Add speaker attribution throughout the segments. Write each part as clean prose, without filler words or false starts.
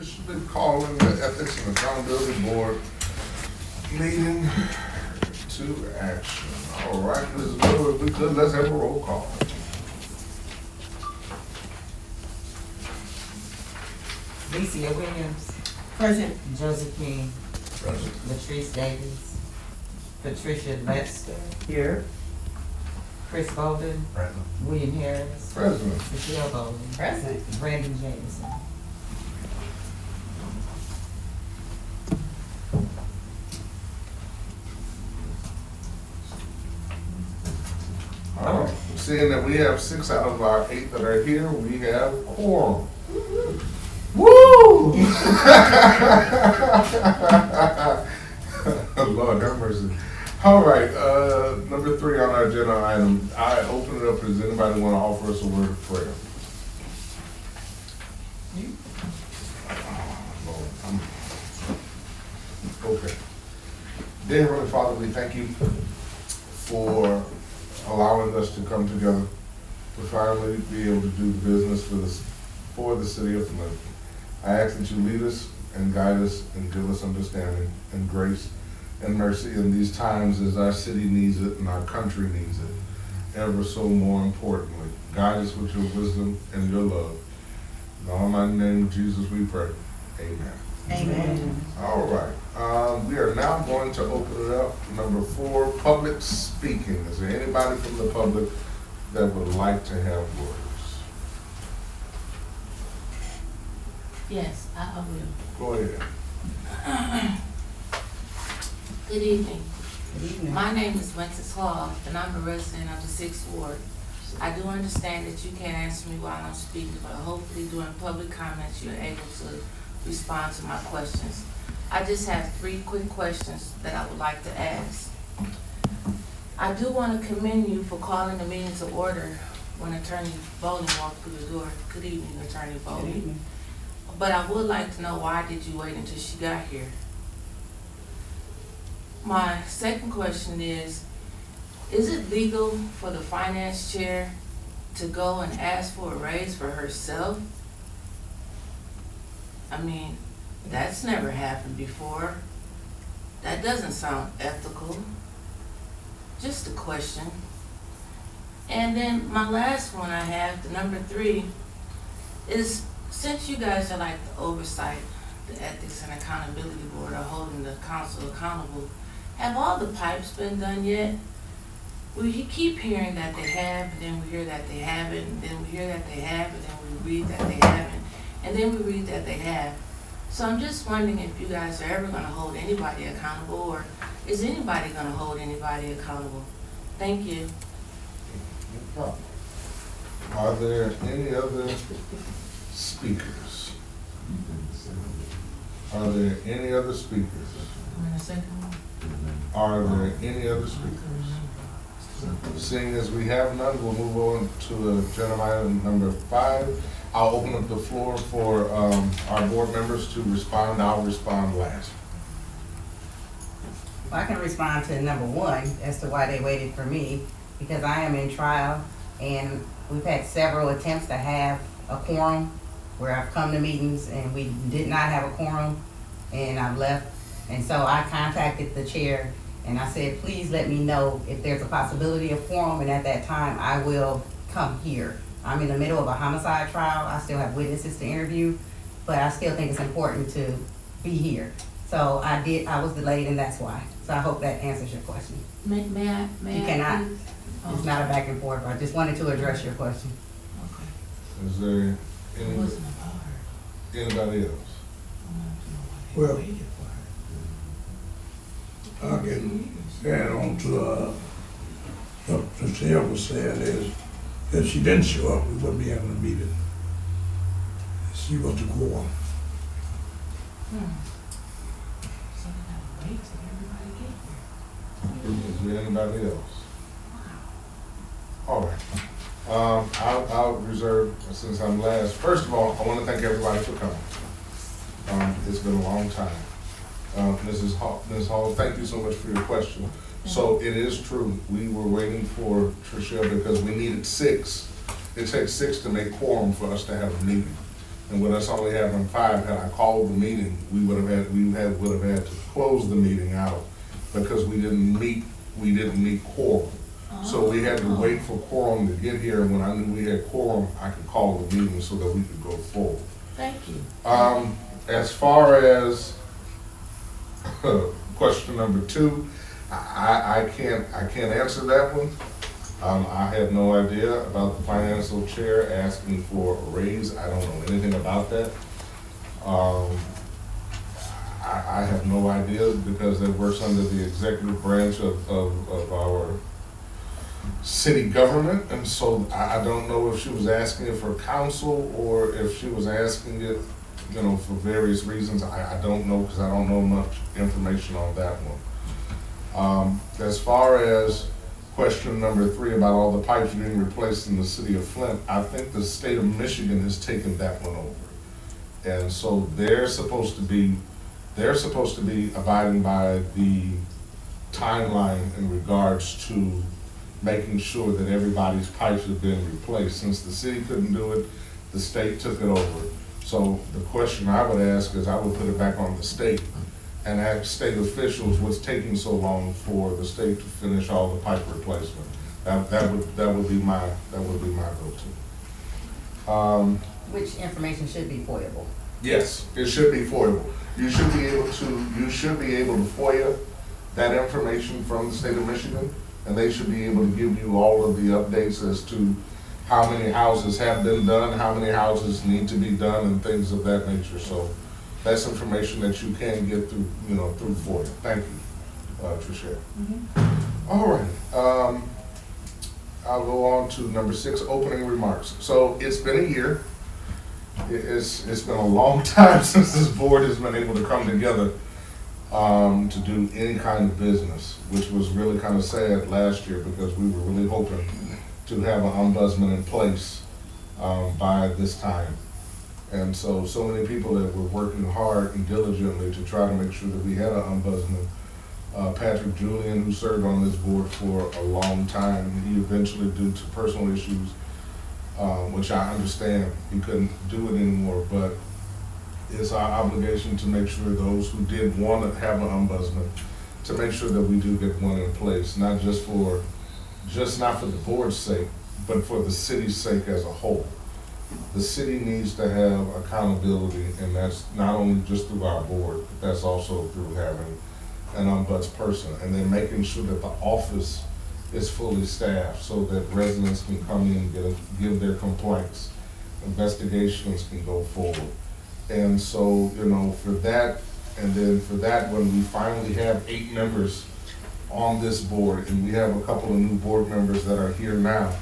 Speaker 1: This has been calling the Ethics and Accountability Board meeting to action. All right, Mrs. Miller, if we could, let's have a roll call.
Speaker 2: Licia Williams.
Speaker 3: Present.
Speaker 2: Josephine.
Speaker 1: Present.
Speaker 2: Latrice Davis. Patricia Lester.
Speaker 3: Here.
Speaker 2: Chris Bolden.
Speaker 1: Present.
Speaker 2: William Harris.
Speaker 1: President.
Speaker 2: Michelle Bolden.
Speaker 3: Present.
Speaker 2: Brandon Jameson.
Speaker 1: All right, seeing that we have 6 out of our 8 that are here, we have quorum. Woo! Lord have mercy. All right, number 3 on our agenda item, I open it up. Does anybody want to offer us a word of prayer? Okay. Dear Heavenly Father, we thank you for allowing us to come together to finally be able to do the business for the city of Flint. I ask that you lead us and guide us and give us understanding and grace and mercy in these times as our city needs it and our country needs it. Ever so more importantly, guide us with your wisdom and your love. In the almighty name of Jesus we pray. Amen.
Speaker 3: Amen.
Speaker 1: All right. We are now going to open it up. Number 4, public speaking. Is there anybody from the public that would like to have words?
Speaker 4: Yes, I will.
Speaker 1: Go ahead.
Speaker 4: Good evening.
Speaker 3: Good evening.
Speaker 4: My name is Wences Hall, and I'm a resident of the 6th Ward. I do understand that you can't answer me while I'm speaking, but hopefully during public comments, you're able to respond to my questions. I just have 3 quick questions that I would like to ask. I do want to commend you for calling the meeting to order when Attorney Bolden walked through the door. Good evening, Attorney Bolden.
Speaker 3: Good evening.
Speaker 4: But I would like to know, why did you wait until she got here? My second question is it legal for the finance chair to go and ask for a raise for herself? I mean, that's never happened before. That doesn't sound ethical. Just a question. And then my last one I have, the number 3, is since you guys are like the oversight, the Ethics and Accountability Board are holding the council accountable, have all the pipes been done yet? We keep hearing that they have, and then we hear that they haven't, and then we hear that they have, and then we read that they haven't, and then we read that they have. So I'm just wondering if you guys are ever going to hold anybody accountable, or is anybody going to hold anybody accountable? Thank you.
Speaker 1: Are there any other speakers? Are there any other speakers? Are there any other speakers? Seeing as we have none, we'll move on to agenda item number 5. I'll open up the floor for our board members to respond. I'll respond last.
Speaker 3: Well, I can respond to number 1 as to why they waited for me, because I am in trial and we've had several attempts to have a quorum where I've come to meetings and we did not have a quorum and I've left. And so I contacted the chair and I said, please let me know if there's a possibility of quorum, and at that time I will come here. I'm in the middle of a homicide trial. I still have witnesses to interview, but I still think it's important to be here. So I was delayed, and that's why. So I hope that answers your question.
Speaker 4: May I?
Speaker 3: You cannot.
Speaker 4: Please?
Speaker 3: It's not a back and forth. I just wanted to address your question.
Speaker 4: Okay.
Speaker 1: Is there
Speaker 4: It wasn't about her.
Speaker 1: anybody else?
Speaker 5: Well, I can add on to what Michelle was saying is, if she didn't show up, we wouldn't be having a meeting. She was the quorum.
Speaker 4: So we gotta wait till everybody get here.
Speaker 1: Is there anybody else? All right. I'll reserve, since I'm last. First of all, I want to thank everybody for coming. It's been a long time. Ms. Hall, thank you so much for your question. So it is true, we were waiting for Tricia because we needed 6. It takes 6 to make quorum for us to have a meeting. And with us only having 5, had I called the meeting, we would have had to close the meeting out because we didn't meet quorum. So we had to wait for quorum to get here, and when I knew we had quorum, I could call the meeting so that we could go forward.
Speaker 4: Thank you.
Speaker 1: As far as question number 2, I can't answer that one. I have no idea about the financial chair asking for a raise. I don't know anything about that. I have no idea because that works under the executive branch of our city government, and so I don't know if she was asking it for council or if she was asking it, for various reasons. I don't know because I don't know much information on that one. As far as question number 3 about all the pipes being replaced in the city of Flint, I think the state of Michigan has taken that one over, and so they're supposed to be abiding by the timeline in regards to making sure that everybody's pipes have been replaced. Since the city couldn't do it, the state took it over. So the question I would ask is I would put it back on the state and ask state officials what's taking so long for the state to finish all the pipe replacement. That would be my go-to.
Speaker 3: Which information should be foiable?
Speaker 1: Yes, it should be foiable. You should be able to FOIA that information from the state of Michigan, and they should be able to give you all of the updates as to how many houses have been done, how many houses need to be done, and things of that nature. So that's information that you can get through, through FOIA. Thank you, Tricia. All right. I'll go on to number 6, opening remarks. So it's been a year. It's been a long time since this board has been able to come together to do any kind of business, which was really kind of sad last year because we were really hoping to have an ombudsman in place by this time. And so many people that were working hard and diligently to try to make sure that we had an ombudsman. Patrick Julian, who served on this board for a long time, he eventually, due to personal issues, which I understand, he couldn't do it anymore, but it's our obligation to make sure those who did want to have an ombudsman, to make sure that we do get one in place, not for the board's sake, but for the city's sake as a whole. The city needs to have accountability, and that's not only just through our board, but that's also through having an ombuds person, and then making sure that the office is fully staffed so that residents can come in and give their complaints, investigations can go forward. And so, for that, and then for that, when we finally have 8 members on this board, and we have a couple of new board members that are here now.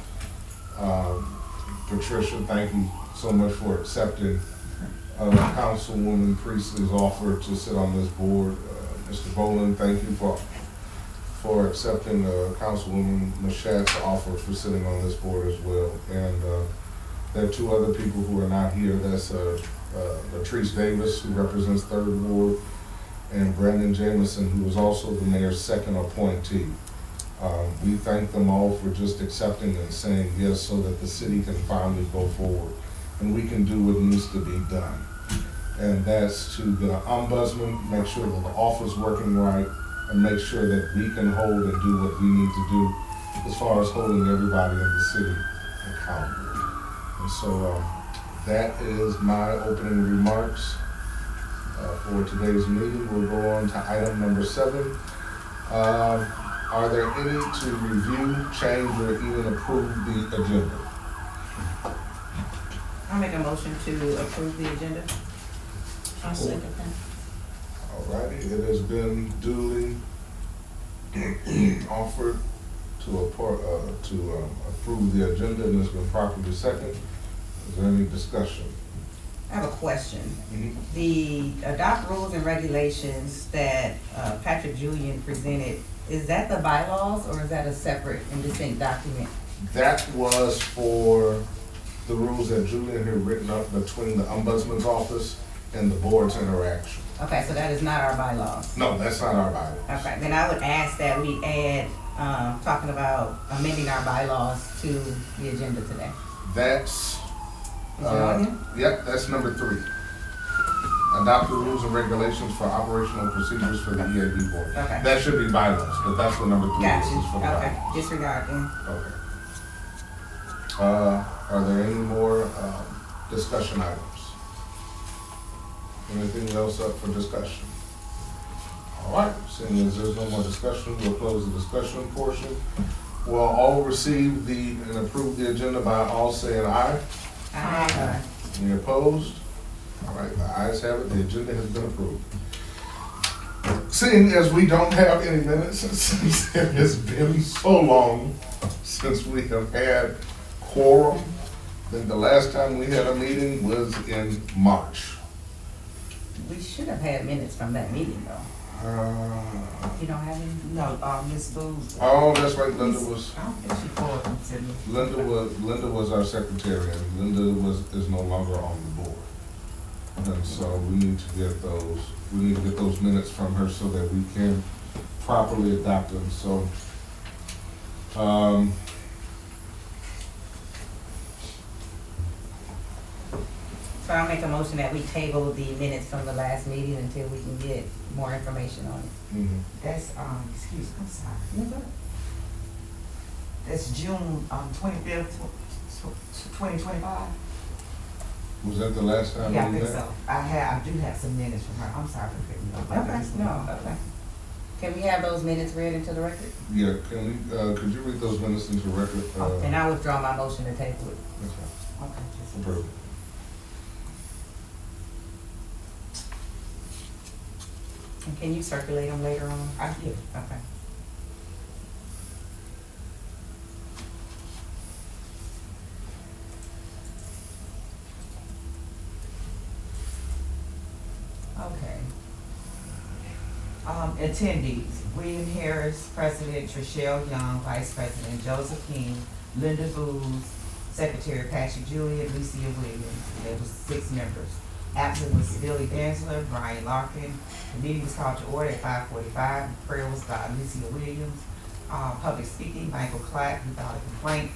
Speaker 1: Patricia, thank you so much for accepting Councilwoman Priestley's offer to sit on this board. Mr. Boland, thank you for accepting Councilwoman Mashat's offer for sitting on this board as well. And there are 2 other people who are not here. That's Latrice Davis, who represents 3rd Ward, and Brandon Jameson, who is also the mayor's 2nd appointee. We thank them all for just accepting and saying yes so that the city can finally go forward and we can do what needs to be done. And that's to get an ombudsman, make sure that the office is working right, and make sure that we can hold and do what we need to do as far as holding everybody in the city accountable. And so that is my opening remarks for today's meeting. We'll go on to item number 7. Are there any to review, change, or even approve the agenda?
Speaker 3: I'll make a motion to approve the agenda.
Speaker 4: I'll second that.
Speaker 1: All righty, it has been duly offered to approve the agenda, and it's been properly seconded. Is there any discussion?
Speaker 3: I have a question.
Speaker 1: Mm-hmm.
Speaker 3: The adopt rules and regulations that Patrick Julian presented, is that the bylaws or is that a separate and distinct document?
Speaker 1: That was for the rules that Julian had written up between the ombudsman's office and the board's interaction.
Speaker 3: Okay, so that is not our bylaws.
Speaker 1: No, that's not our bylaws.
Speaker 3: Okay, then I would ask that we add, talking about amending our bylaws to the agenda today.
Speaker 1: That's,
Speaker 3: Is it on here?
Speaker 1: Yep, that's number 3. Adopt the rules and regulations for operational procedures for the EAB board.
Speaker 3: Okay.
Speaker 1: That should be bylaws, but that's what number 3
Speaker 3: Got
Speaker 1: is,
Speaker 3: you.
Speaker 1: is for the
Speaker 3: Okay,
Speaker 1: bylaws.
Speaker 3: disregard then.
Speaker 1: Okay. Are there any more discussion items? Anything else up for discussion? All right, seeing as there's no more discussion, we'll close the discussion portion. We'll all receive and approve the agenda by all saying aye.
Speaker 3: Aye.
Speaker 1: Any opposed? All right, the ayes have it, the agenda has been approved. Seeing as we don't have any minutes, since it has been so long since we have had quorum, I think the last time we had a meeting was in March.
Speaker 3: We should have had minutes from that meeting though. You don't have any?
Speaker 2: No, Ms. Booth.
Speaker 1: Oh, that's right, Linda was,
Speaker 2: I don't think she forwarded them to me.
Speaker 1: Linda was our secretary, and Linda is no longer on the board. And so we need to get those minutes from her so that we can properly adopt them, so.
Speaker 3: So I'll make a motion that we table the minutes from the last meeting until we can get more information on it.
Speaker 1: Mhm.
Speaker 2: That's, excuse me, I'm sorry. That's June, 25th, 2025?
Speaker 1: Was that the last time we
Speaker 2: Yeah, I
Speaker 1: met?
Speaker 2: think so. I do have some minutes from her. I'm sorry for picking you up.
Speaker 3: Okay, no, okay. Can we have those minutes read into the record?
Speaker 1: Yeah, can we, could you read those minutes into record?
Speaker 3: And I withdraw my motion to table it.
Speaker 1: That's right.
Speaker 2: Okay, just.
Speaker 1: Approved.
Speaker 3: And can you circulate them later on?
Speaker 2: I did.
Speaker 3: Okay.
Speaker 2: Okay. Attendees, William Harris, President, Trishelle Young, Vice President, Joseph King, Linda Booz, Secretary Patrick Juliet, Lucia Williams. There was 6 members. Absent was Billy Dansler, Brian Larkin. The meeting was called to order at 5:45. Prayer was by Lucia Williams. Public speaking, Michael Clack, who filed a complaint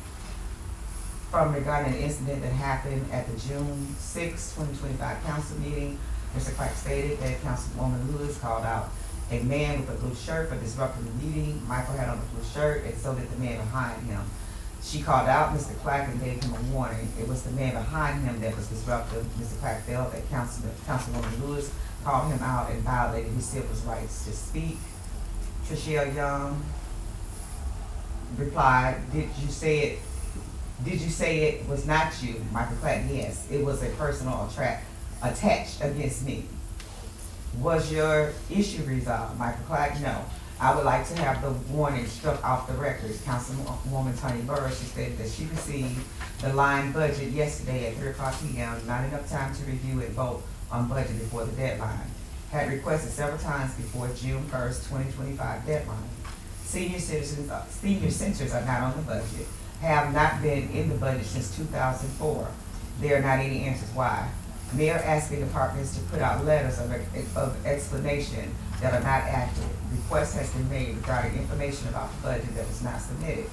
Speaker 2: regarding an incident that happened at the June 6, 2025 council meeting. Mr. Clark stated that Councilwoman Lewis called out a man with a blue shirt for disrupting the meeting. Michael had on a blue shirt, and so did the man behind him. She called out Mr. Clark and gave him a warning. It was the man behind him that was disruptive. Mr. Clark felt that Councilwoman Lewis called him out and violated his civil rights to speak. Trishelle Young replied, Did you say it was not you? Michael Clark, yes. It was a personal attached against me. Was your issue resolved? Michael Clark, no. I would like to have the warning struck off the records. Councilwoman Tony Burris, she stated that she received the line budget yesterday at 3:00 p.m., not enough time to review and vote on budget before the deadline. Had requested several times before June 1st, 2025 deadline. Senior centers are not on the budget, have not been in the budget since 2004. There are not any answers why. Mayor asking departments to put out letters of explanation that are not accurate. Request has been made regarding information about the budget that was not submitted.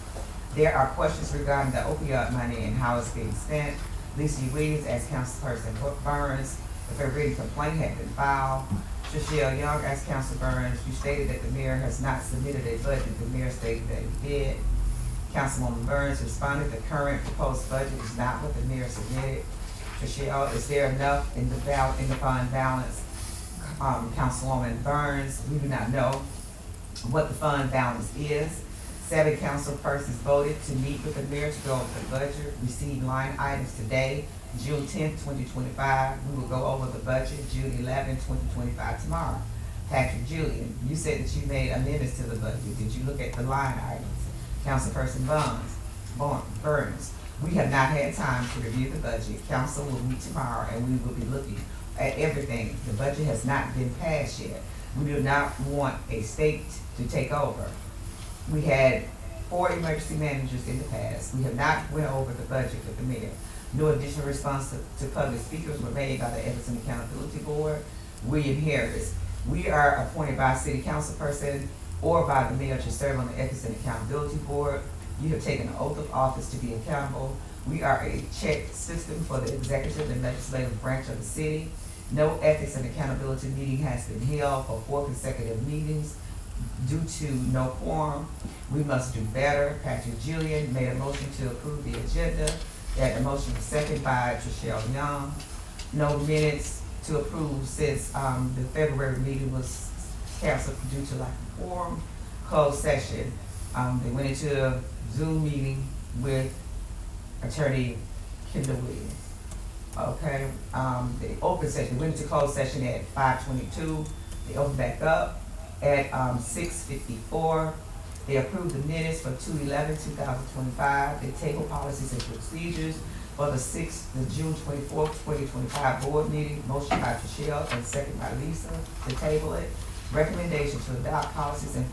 Speaker 2: There are questions regarding the opioid money and how it's being spent. Lisa Williams asked Councilperson Burns if a written complaint had been filed. Trishelle Young asked Council Burns, you stated that the mayor has not submitted a budget. The mayor stated that he did. Councilwoman Burns responded, the current proposed budget is not what the mayor submitted. Trishelle, is there enough in the fund balance? Councilwoman Burns, we do not know what the fund balance is. 7 council persons voted to meet with the mayor to go over the budget, received line items today, June 10th, 2025. We will go over the budget June 11th, 2025 tomorrow. Patrick Julian, you said that you made amendments to the budget. Did you look at the line items? Councilperson Burns, we have not had time to review the budget. Council will meet tomorrow and we will be looking at everything. The budget has not been passed yet. We do not want a state to take over. We had 4 emergency managers in the past. We have not went over the budget with the mayor. No additional response to public speakers were made by the Ethics and Accountability Board. William Harris, we are appointed by a city council person or by the mayor to serve on the Ethics and Accountability Board. You have taken an oath of office to be accountable. We are a check system for the executive and legislative branch of the city. No ethics and accountability meeting has been held for 4 consecutive meetings due to no quorum. We must do better. Patrick Julian made a motion to approve the agenda. That the motion was seconded by Trishelle Young. No minutes to approve since the February meeting was canceled due to lack of quorum. Closed session. They went into a Zoom meeting with Attorney Kendall Williams. Okay, the open session, went into closed session at 5:22. They opened back up at 6:54. They approved the minutes for 2/11/2025. They tabled policies and procedures for the June 24th, 2025 board meeting. Motion by Trishelle and second by Lisa to table it. Recommendation to adopt policies and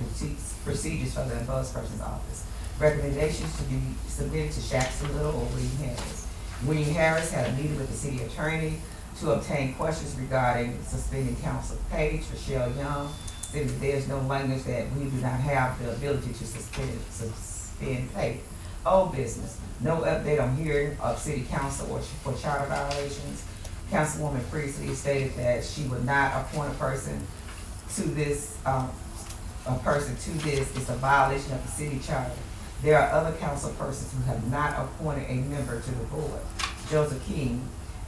Speaker 2: procedures for the ombudsperson's office. Recommendations to be submitted to Jackson Little or William Harris. William Harris had a meeting with the city attorney to obtain questions regarding suspending council pay. Trishelle Young said that there's no language that we do not have the ability to suspend pay. Old business, no update on hearing of city council or for charter violations. Councilwoman Priestley stated that she would not appoint a person to this, it's a violation of the city charter. There are other council persons who have not appointed a member to the board. Joseph King,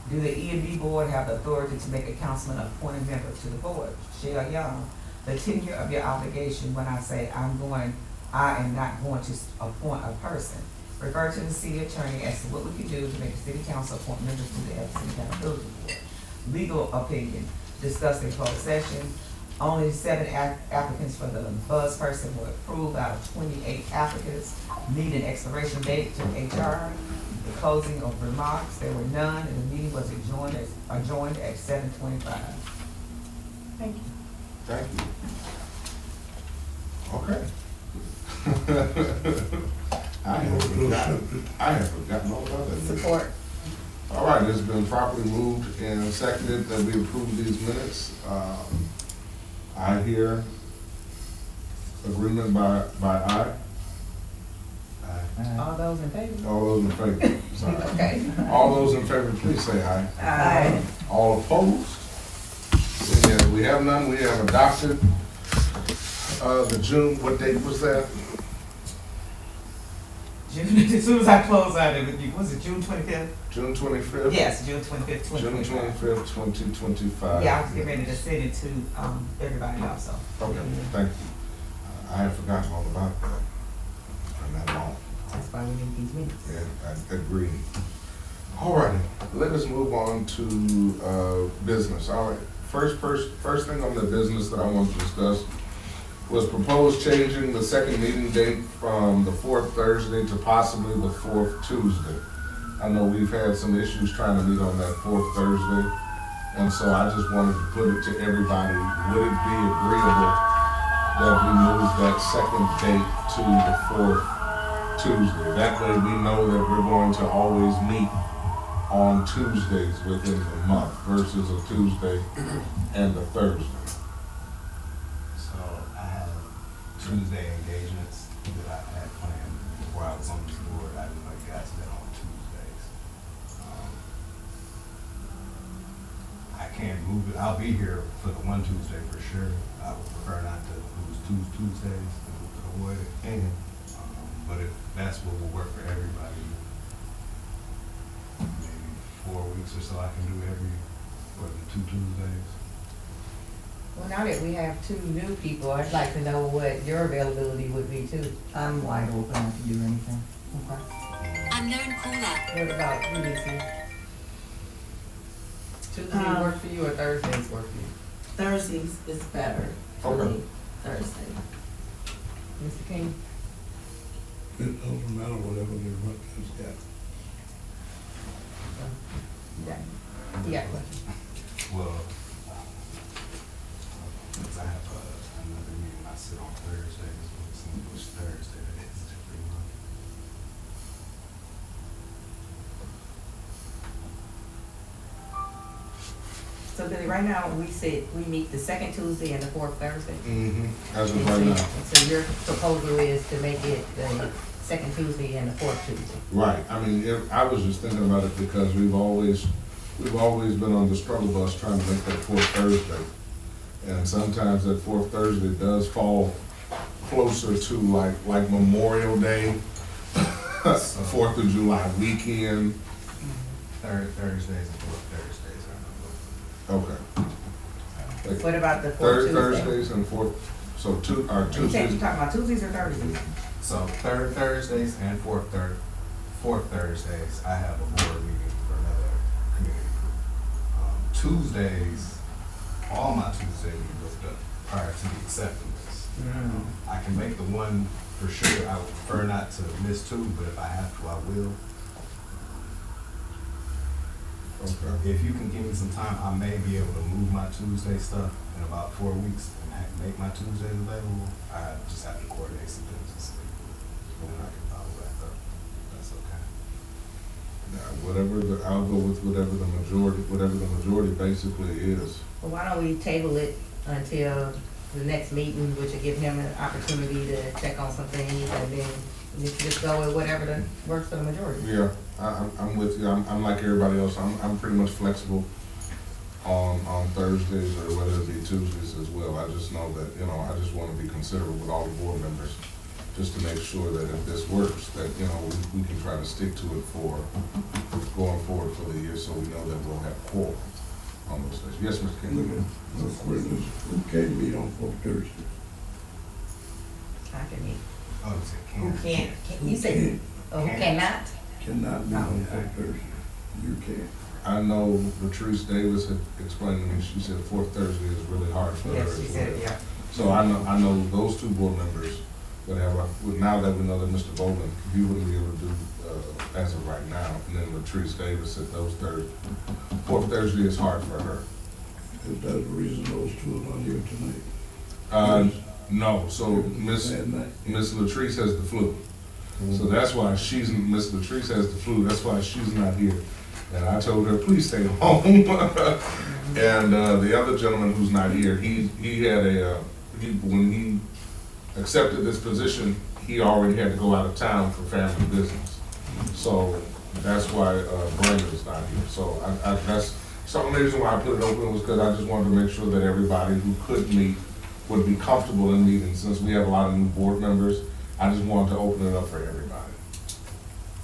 Speaker 2: do the E&B board have the authority to make a councilman appoint a member to the board? Shell Young, the tenure of your obligation when I say I am not going to appoint a person. Refer to the city attorney as to what we can do to make the city council appoint members to the Ethics and Accountability Board. Legal opinion, discussed in closed session. Only 7 applicants for the ombudsperson were approved out of 28 applicants. Need an expiration date to HR. The closing of remarks, there were none, and the meeting was adjourned at 7:25. Thank you.
Speaker 1: Thank you. Okay. I have forgotten all about that.
Speaker 3: Support.
Speaker 1: All right, it's been properly moved and seconded that we approve these minutes. I hear agreement by aye.
Speaker 2: All those in favor?
Speaker 1: All those in favor? Sorry.
Speaker 3: Okay.
Speaker 1: All those in favor, please say aye.
Speaker 3: Aye.
Speaker 1: All opposed? And we have none. We have adopted the June, what date was that?
Speaker 2: June, as soon as I close out it with you, was it June 25th?
Speaker 1: June 25th?
Speaker 2: Yes, June 25th,
Speaker 1: June
Speaker 2: 2025.
Speaker 1: 25th, 2025.
Speaker 2: Yeah, I was getting ready to send it to everybody also.
Speaker 1: Okay, thank you. I had forgotten all about that. And that long.
Speaker 2: That's why we need these minutes.
Speaker 1: Yeah, I agree. All righty, let us move on to business. All right, first thing on the business that I want to discuss was proposed changing the second meeting date from the 4th Thursday to possibly the 4th Tuesday. I know we've had some issues trying to meet on that 4th Thursday, and so I just wanted to put it to everybody. Would it be agreeable that we move that second date to the 4th Tuesday? That way we know that we're going to always meet on Tuesdays within the month versus a Tuesday and a Thursday.
Speaker 6: So I have Tuesday engagements that I had planned before I was on this board. I didn't know you guys met on Tuesdays. I can't move it. I'll be here for the one Tuesday for sure. I would prefer not to lose two Tuesdays if we could avoid it. But if that's what will work for everybody, maybe 4 weeks or so I can do for the 2 Tuesdays.
Speaker 3: Well, now that we have 2 new people, I'd like to know what your availability would be too.
Speaker 7: I'm wide open, I can do anything.
Speaker 3: Okay.
Speaker 8: Unknown caller.
Speaker 3: What about you, Lisa? Tuesdays work for you or Thursdays work for you?
Speaker 7: Thursdays is better for
Speaker 1: Okay.
Speaker 7: me, Thursday.
Speaker 3: Mr. King?
Speaker 5: It doesn't matter whatever the rep has got.
Speaker 3: Yeah.
Speaker 6: Well, because I have another meeting I sit on Thursdays, but it's going to push Thursday, that is every month.
Speaker 3: So Billy, right now, we said we meet the second Tuesday and the 4th Thursday.
Speaker 1: Mm-hmm. As
Speaker 3: And
Speaker 1: of right now.
Speaker 3: so your proposal is to make it the second Tuesday and the fourth Tuesday.
Speaker 1: Right, I mean, I was just thinking about it because we've always been on the struggle bus trying to make that fourth Thursday. And sometimes that fourth Thursday does fall closer to like Memorial Day, Fourth of July weekend.
Speaker 6: Thursdays and fourth Thursdays are
Speaker 1: Okay.
Speaker 3: What about the fourth Tuesday?
Speaker 1: Thursdays and fourth, so
Speaker 3: You said you
Speaker 1: Tuesdays.
Speaker 3: talking about Tuesdays or Thursdays?
Speaker 6: So third Thursdays and fourth Thursdays, I have a board meeting for another community group. Tuesdays, all my Tuesdays will be booked up prior to the acceptance. I can make the one for sure. I would prefer not to miss two, but if I have to, I will.
Speaker 1: Okay.
Speaker 6: If you can give me some time, I may be able to move my Tuesday stuff in about 4 weeks and make my Tuesdays available. I just have to coordinate some things and see when I can follow that up. That's okay.
Speaker 1: Now, I'll go with whatever the majority basically is.
Speaker 3: Well, why don't we table it until the next meeting, which will give him an opportunity to check on some things, and then you just go with whatever works for the majority.
Speaker 1: Yeah, I'm with you. I'm like everybody else. I'm pretty much flexible on Thursdays or whether it be Tuesdays as well. I just know that, I just want to be considerate with all the board members, just to make sure that if this works, that, we can try to stick to it for going forward for the year, so we know that we'll have quorum on those days. Yes, Mr. King?
Speaker 5: No questions, who can't meet on fourth Thursday?
Speaker 3: I can meet.
Speaker 6: Oh, you said
Speaker 2: Who
Speaker 6: can.
Speaker 2: can't,
Speaker 3: You said, who cannot?
Speaker 5: Cannot meet on fourth Thursday, you can.
Speaker 1: I know Latrice Davis had explained to me, she said fourth Thursday is really hard for her
Speaker 2: yes,
Speaker 1: as
Speaker 2: she
Speaker 1: well.
Speaker 2: said, yeah.
Speaker 1: So I know those two board members would have, now that we know that Mr. Bowman, he wouldn't be able to do, as of right now. And then Latrice Davis said fourth Thursday is hard for her.
Speaker 5: Is that the reason those two are not here tonight?
Speaker 1: No, so Miss Latrice has the flu. So that's why Miss Latrice has the flu, that's why she's not here. And I told her, please stay home. And the other gentleman who's not here, he had when he accepted this position, he already had to go out of town for family business. So that's why Brandon is not here. So that's some reason why I put it open was because I just wanted to make sure that everybody who could meet would be comfortable in meeting. Since we have a lot of new board members, I just wanted to open it up for everybody.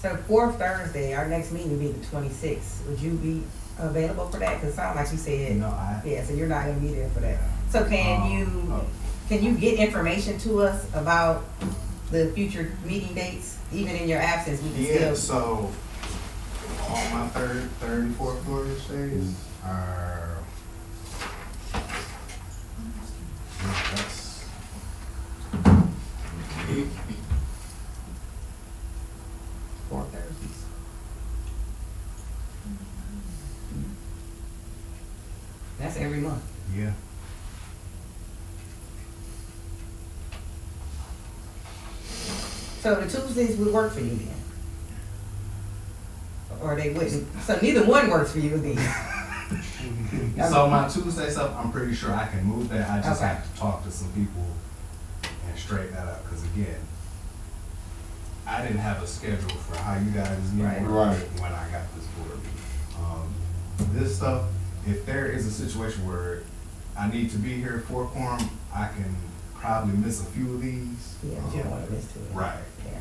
Speaker 3: So fourth Thursday, our next meeting will be the 26th. Would you be available for that? Cause it sounds like you said, yeah, so you're not gonna be there for that. So can you get information to us about the future meeting dates, even in your absence? We can
Speaker 6: Yeah,
Speaker 3: still.
Speaker 6: so all my third and fourth Thursdays are. That's
Speaker 3: 4 Thursdays. That's every month.
Speaker 6: yeah.
Speaker 3: So the Tuesdays would work for you then? Or they wouldn't? So neither one works for you then?
Speaker 6: So my Tuesday stuff, I'm pretty sure I can move that. I just
Speaker 3: Okay.
Speaker 6: have to talk to some people and straighten that out. Because again, I didn't have a schedule for how you guys need
Speaker 3: Right.
Speaker 6: work
Speaker 1: Right.
Speaker 6: when I got this board. This stuff, if there is a situation where I need to be here for quorum, I can probably miss a few of these.
Speaker 3: Yeah, but you don't wanna miss two.
Speaker 6: Right.
Speaker 3: Yeah.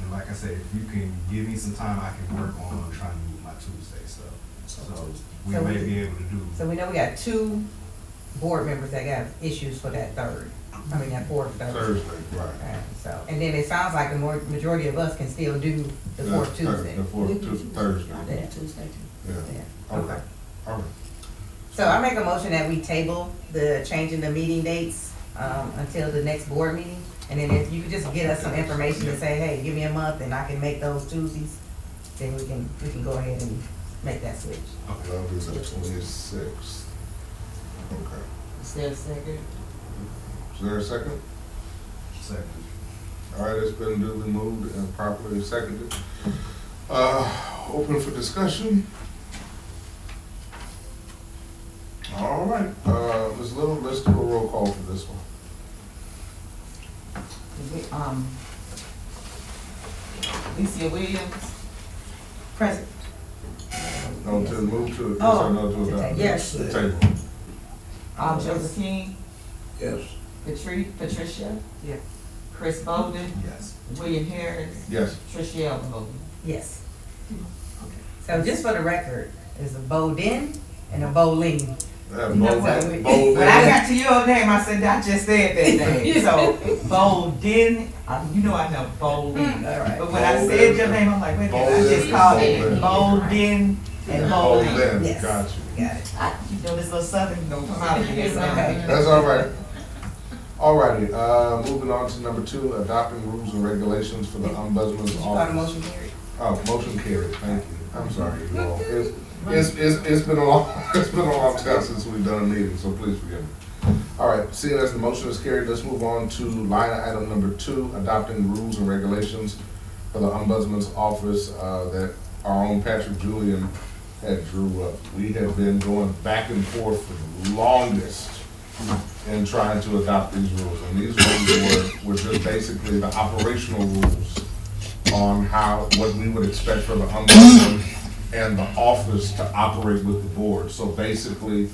Speaker 6: And like I said, if you can give me some time, I can work on trying to move my Tuesday stuff. So we
Speaker 3: So
Speaker 6: may
Speaker 3: we-
Speaker 6: be able to do.
Speaker 3: So we know we got 2 board members that got issues for that that fourth Thursday.
Speaker 1: Thursday, right.
Speaker 3: So, and then it sounds like the majority of us can still do the fourth Tuesday.
Speaker 1: The fourth Thursday.
Speaker 3: Yeah.
Speaker 7: Tuesday.
Speaker 1: Yeah.
Speaker 3: Yeah.
Speaker 1: Okay. All right.
Speaker 3: So I make a motion that we table the changing the meeting dates, until the next board meeting. And then if you could just get us some information and say, hey, give me a month and I can make those Tuesdays, then we can go ahead and make that switch.
Speaker 6: Okay.
Speaker 1: That'll be the 26th. Okay.
Speaker 7: Is there a second?
Speaker 1: Is there a second?
Speaker 6: Second.
Speaker 1: All right, it's been duly moved and properly seconded. Open for discussion. All right, Ms. Little, let's do a roll call for this one.
Speaker 2: Alicia Williams. Present.
Speaker 1: No, to move to, yes
Speaker 2: Oh,
Speaker 1: or no to
Speaker 3: to
Speaker 1: adopt?
Speaker 3: table.
Speaker 7: Yes.
Speaker 1: Table.
Speaker 2: Joseph King,
Speaker 5: Yes.
Speaker 2: Patricia.
Speaker 7: Yeah.
Speaker 2: Chris Bolden,
Speaker 6: Yes.
Speaker 2: William Harris,
Speaker 1: Yes.
Speaker 2: Trishelle Bolden.
Speaker 3: Yes. So just for the record, it's a Bowden and a Bowling.
Speaker 1: Bold,
Speaker 2: No,
Speaker 1: bold,
Speaker 2: when I got to your name, I said, I just said that name. So, Bolden, you know I know Bolden.
Speaker 3: All right.
Speaker 2: But when I said your name, I'm like, wait a minute, I just called it Bolden and
Speaker 1: bold,
Speaker 2: Bolden.
Speaker 3: Yes.
Speaker 1: got you.
Speaker 3: Got it.
Speaker 2: You know this little southern gonna come out of here. So.
Speaker 1: That's all right. Alrighty, moving on to number 2, adopting rules and regulations for the ombudsman's
Speaker 3: Did you call the
Speaker 1: office.
Speaker 3: motion carried?
Speaker 1: Oh, motion carried, thank you. I'm sorry, you all. It's been a long, it's been a long time since we've done a meeting, so please forgive me. All right, seeing as the motion is carried, let's move on to line item number 2, adopting rules and regulations for the ombudsman's office, that our own Patrick Julian had drew up. We have been going back and forth for the longest in trying to adopt these rules. And these rules were just basically the operational rules on what we would expect from the ombudsman and the office to operate with the board. So basically,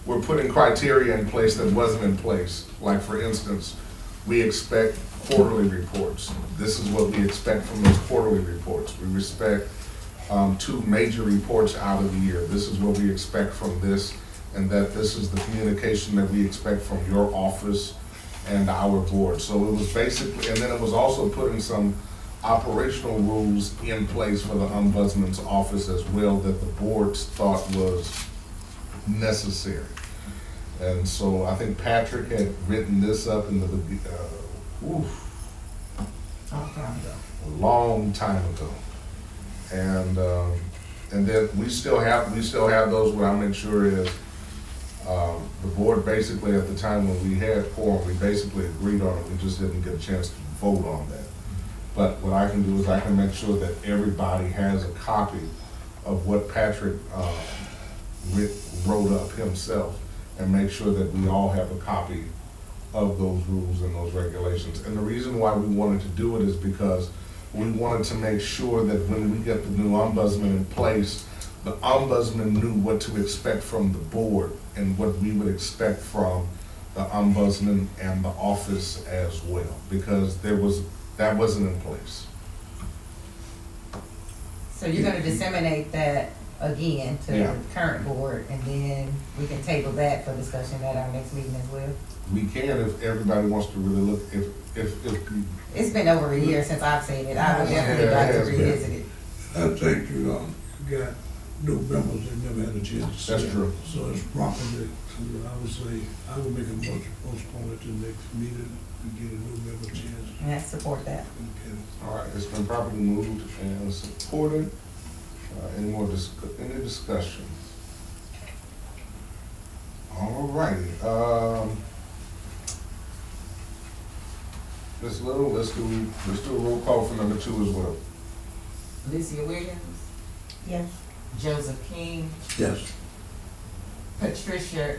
Speaker 1: we're putting criteria in place that wasn't in place. Like for instance, we expect quarterly reports. This is what we expect from those quarterly reports. We respect 2 major reports out of the year. This is what we expect from this, and that this is the communication that we expect from your office and our board. So it was basically, and then it was also putting some operational rules in place for the ombudsman's office as well that the boards thought was necessary. And so I think Patrick had written this up in a long time ago. And then we still have those. What I make sure is the board basically at the time when we had quorum, we basically agreed on it. We just didn't get a chance to vote on that. But what I can do is I can make sure that everybody has a copy of what Patrick wrote up himself, and make sure that we all have a copy of those rules and those regulations. And the reason why we wanted to do it is because we wanted to make sure that when we get the new ombudsman in place, the ombudsman knew what to expect from the board and what we would expect from the ombudsman and the office as well, because that wasn't in place.
Speaker 3: So you're gonna disseminate that again to
Speaker 1: Yeah.
Speaker 3: the current board, and then we can table that for discussion at our next meeting as well?
Speaker 1: We can if everybody wants to really look, if
Speaker 3: It's been over a year since I've seen it. I would definitely
Speaker 1: Yeah,
Speaker 3: like
Speaker 1: it
Speaker 3: to
Speaker 1: has been.
Speaker 3: revisit it.
Speaker 5: I think you got new members that never had a chance to see
Speaker 1: That's
Speaker 5: it.
Speaker 1: true.
Speaker 5: So it's proper that, I would say, I would make a motion to postpone it to the next meeting to get a new member chance.
Speaker 3: And I support that.
Speaker 5: Okay.
Speaker 1: all right, it's been properly moved and supported. Any discussion? All righty, Ms. Little, let's do a roll call for number 2 as well.
Speaker 2: Alicia Williams,
Speaker 3: Yes.
Speaker 2: Joseph King,
Speaker 5: Yes.
Speaker 2: Patricia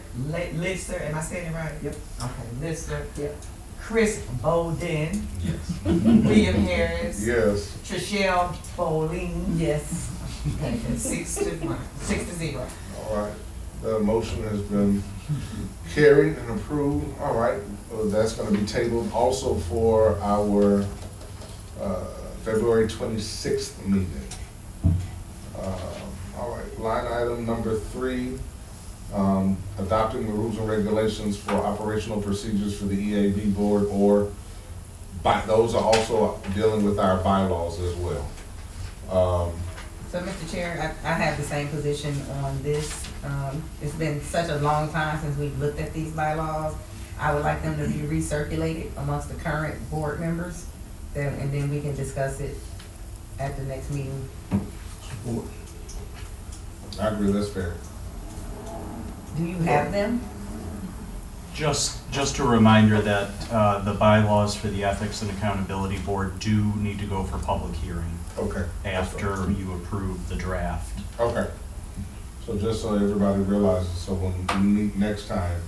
Speaker 2: Lister, am I saying it right?
Speaker 7: Yep.
Speaker 2: Okay, Lister.
Speaker 7: Yep.
Speaker 2: Chris Bolden,
Speaker 6: Yes.
Speaker 2: William Harris,
Speaker 1: Yes.
Speaker 2: Trishelle Bowling.
Speaker 3: Yes.
Speaker 2: Okay, 6-0.
Speaker 1: All right, the motion has been carried and approved. All right, that's gonna be tabled also for our February 26th meeting. All right, line item number 3, adopting the rules and regulations for operational procedures for the EAB board, or those are also dealing with our bylaws as well.
Speaker 3: So, Mr. Chair, I have the same position on this. It's been such a long time since we've looked at these bylaws. I would like them to be recirculated amongst the current board members, and then we can discuss it at the next meeting.
Speaker 5: Support.
Speaker 1: I agree, that's fair.
Speaker 3: Do you have them?
Speaker 8: Just a reminder that the bylaws for the Ethics and Accountability Board do need to go for public hearing
Speaker 1: Okay.
Speaker 8: after you approve the draft.
Speaker 1: Okay. So just so everybody realizes, so when we meet next time,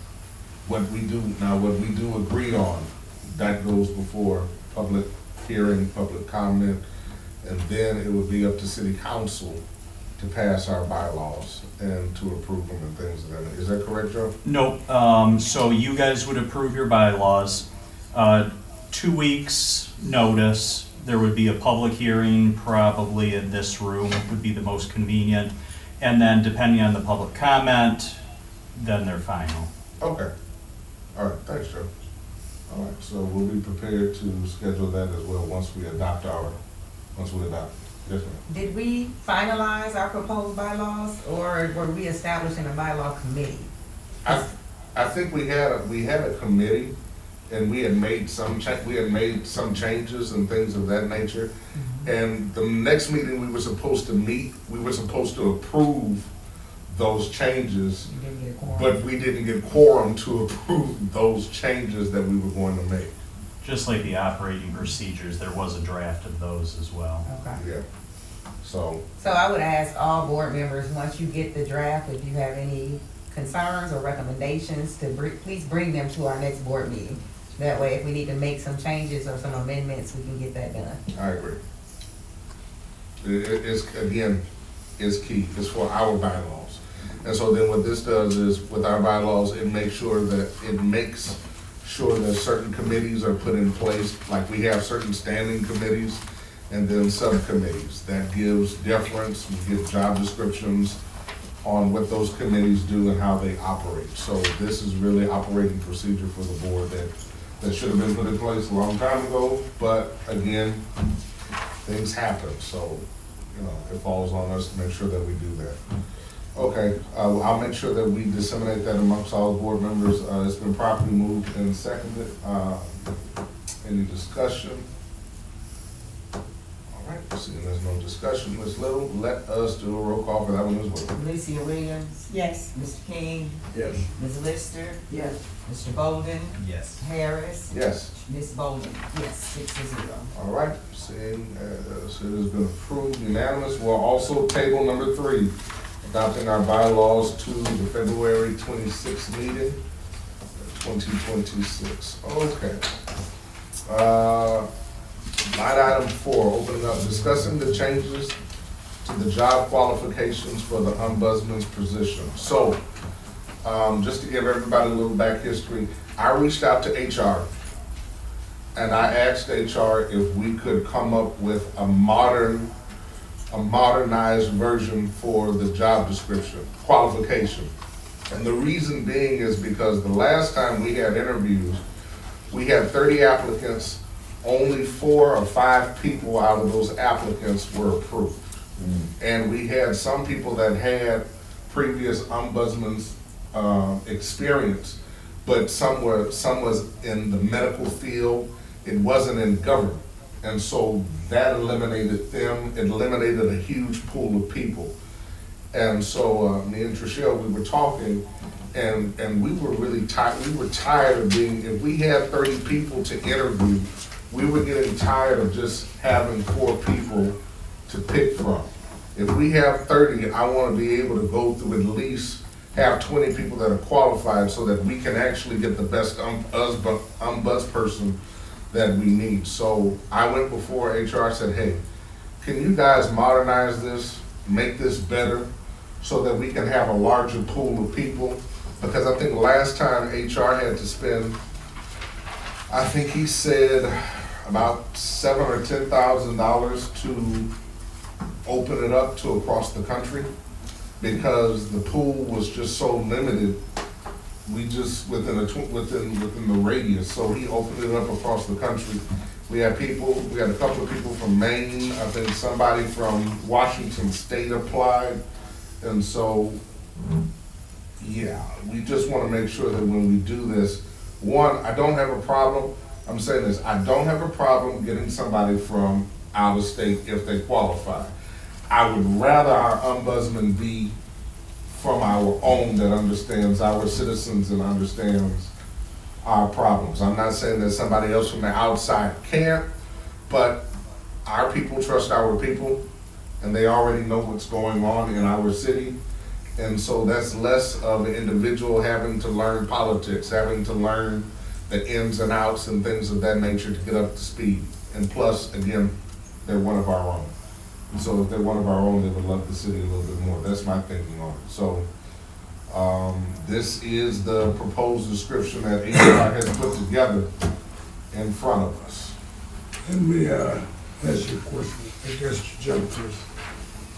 Speaker 1: what we do agree on, that goes before public hearing, public comment, And then it would be up to city council to pass our bylaws and to approve them and things of that nature. Is that correct, Joe?
Speaker 8: Nope, so you guys would approve your bylaws. 2 weeks notice, there would be a public hearing, probably in this room, would be the most convenient. And then depending on the public comment, then they're final.
Speaker 1: Okay. All right, thanks, Joe. All right, so we'll be prepared to schedule that as well once we adopt. Yes, ma'am.
Speaker 3: Did we finalize our proposed bylaws, or were we establishing a bylaw committee?
Speaker 1: I think we had a committee, and we had made some changes and things of that nature. And the next meeting we were supposed to meet, we were supposed to approve those changes,
Speaker 3: You didn't get a quorum?
Speaker 1: but we didn't get quorum to approve those changes that we were going to make.
Speaker 8: Just like the operating procedures, there was a draft of those as well.
Speaker 3: Okay.
Speaker 1: Yeah. So,
Speaker 3: So I would ask all board members, once you get the draft, if you have any concerns or recommendations, to please bring them to our next board meeting. That way, if we need to make some changes or some amendments, we can get that done.
Speaker 1: I agree. It's, again, is key. It's for our bylaws. And so then what this does is, with our bylaws, it makes sure that certain committees are put in place, like we have certain standing committees and then subcommittees. That gives deference, we give job descriptions on what those committees do and how they operate. So this is really operating procedure for the board that should have been put in place a long time ago, but again, things happen, so, it falls on us to make sure that we do that. Okay, I'll make sure that we disseminate that amongst all board members. It's been properly moved and seconded. Any discussion? All right, seeing there's no discussion, Ms. Little, let us do a roll call for that one as well.
Speaker 2: Alicia Williams,
Speaker 7: Yes.
Speaker 2: Mr. King,
Speaker 5: Yes.
Speaker 2: Ms. Lister,
Speaker 7: Yes.
Speaker 2: Mr. Bolden,
Speaker 6: Yes.
Speaker 2: Harris,
Speaker 1: Yes.
Speaker 2: Ms. Bolden, yes, 6-0.
Speaker 1: All right, seeing as it has been approved unanimous, we'll also table number 3, adopting our bylaws to the February 26th meeting, 2026. Okay. Line item 4, opening up, discussing the changes to the job qualifications for the ombudsman's position. So, just to give everybody a little back history, I reached out to HR and I asked HR if we could come up with a modernized version for the job description, qualification. And the reason being is because the last time we had interviews, we had 30 applicants, only 4 or 5 people out of those applicants were approved. And we had some people that had previous ombudsman's experience, but some was in the medical field, it wasn't in government. And so that eliminated them, it eliminated a huge pool of people. And so me and Trishelle, we were talking, and we were really tired. We were tired of being, if we had 30 people to interview, we were getting tired of just having 4 people to pick from. If we have 30, I want to be able to go through at least have 20 people that are qualified so that we can actually get the best ombudsperson that we need. So I went before HR, said, hey, can you guys modernize this, make this better so that we can have a larger pool of people? Because I think last time HR had to spend, I think he said about $7,000 or $10,000 to open it up to across the country because the pool was just so limited. We just within the radius, so he opened it up across the country. We had a couple of people from Maine. I think somebody from Washington State applied, and so yeah, we just want to make sure that when we do this, one, I don't have a problem. I'm saying this, I don't have a problem getting somebody from out of state if they qualify. I would rather our ombudsman be from our own that understands our citizens and understands our problems. I'm not saying that somebody else from the outside can't, but our people trust our people and they already know what's going on in our city. And so that's less of an individual having to learn politics, having to learn the ins and outs and things of that nature to get up to speed. And plus, again, they're one of our own. And so if they're one of our own, they would love the city a little bit more. That's my thinking on it. So, this is the proposed description that HR has put together in front of us.
Speaker 5: Let me, ask you a question, I guess to jump first.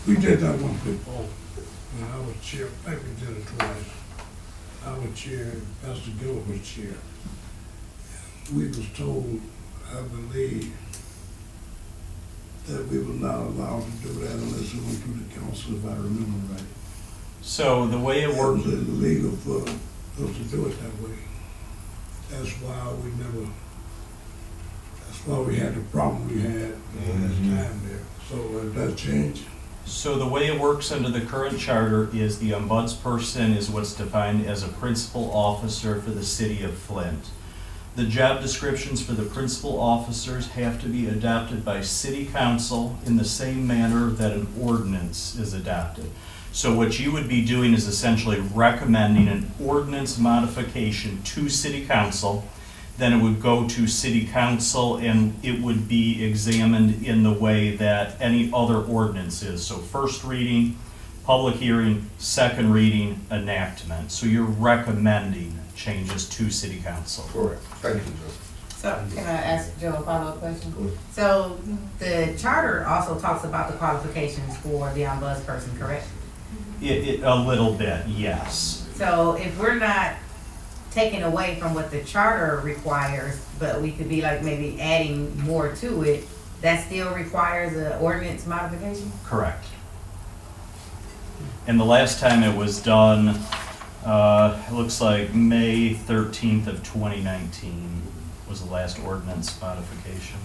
Speaker 5: We did that one before, when I was chair, I think we did it twice. I was chair, Pastor Gilbert was chair. We was told, I believe, that we were not allowed to do that unless it went through the council, if I remember right.
Speaker 8: So the way it
Speaker 5: It
Speaker 8: works.
Speaker 5: was illegal for us to do it that way. That's why we had the problem we had during this time there. So has that changed?
Speaker 8: So the way it works under the current charter is the ombudsperson is what's defined as a principal officer for the city of Flint. The job descriptions for the principal officers have to be adopted by city council in the same manner that an ordinance is adopted. So what you would be doing is essentially recommending an ordinance modification to city council. Then it would go to city council and it would be examined in the way that any other ordinance is. So first reading, public hearing, second reading, enactment. So you're recommending changes to city council.
Speaker 1: Correct. Thank you, Joseph.
Speaker 3: So, can I ask Joe a follow-up question?
Speaker 1: Go ahead.
Speaker 3: So, the charter also talks about the qualifications for the ombudsperson, correct?
Speaker 8: A little bit, yes.
Speaker 3: So, if we're not taking away from what the charter requires, but we could be like maybe adding more to it, that still requires an ordinance modification?
Speaker 8: Correct. And the last time it was done, it looks like May 13th of 2019 was the last ordinance modification.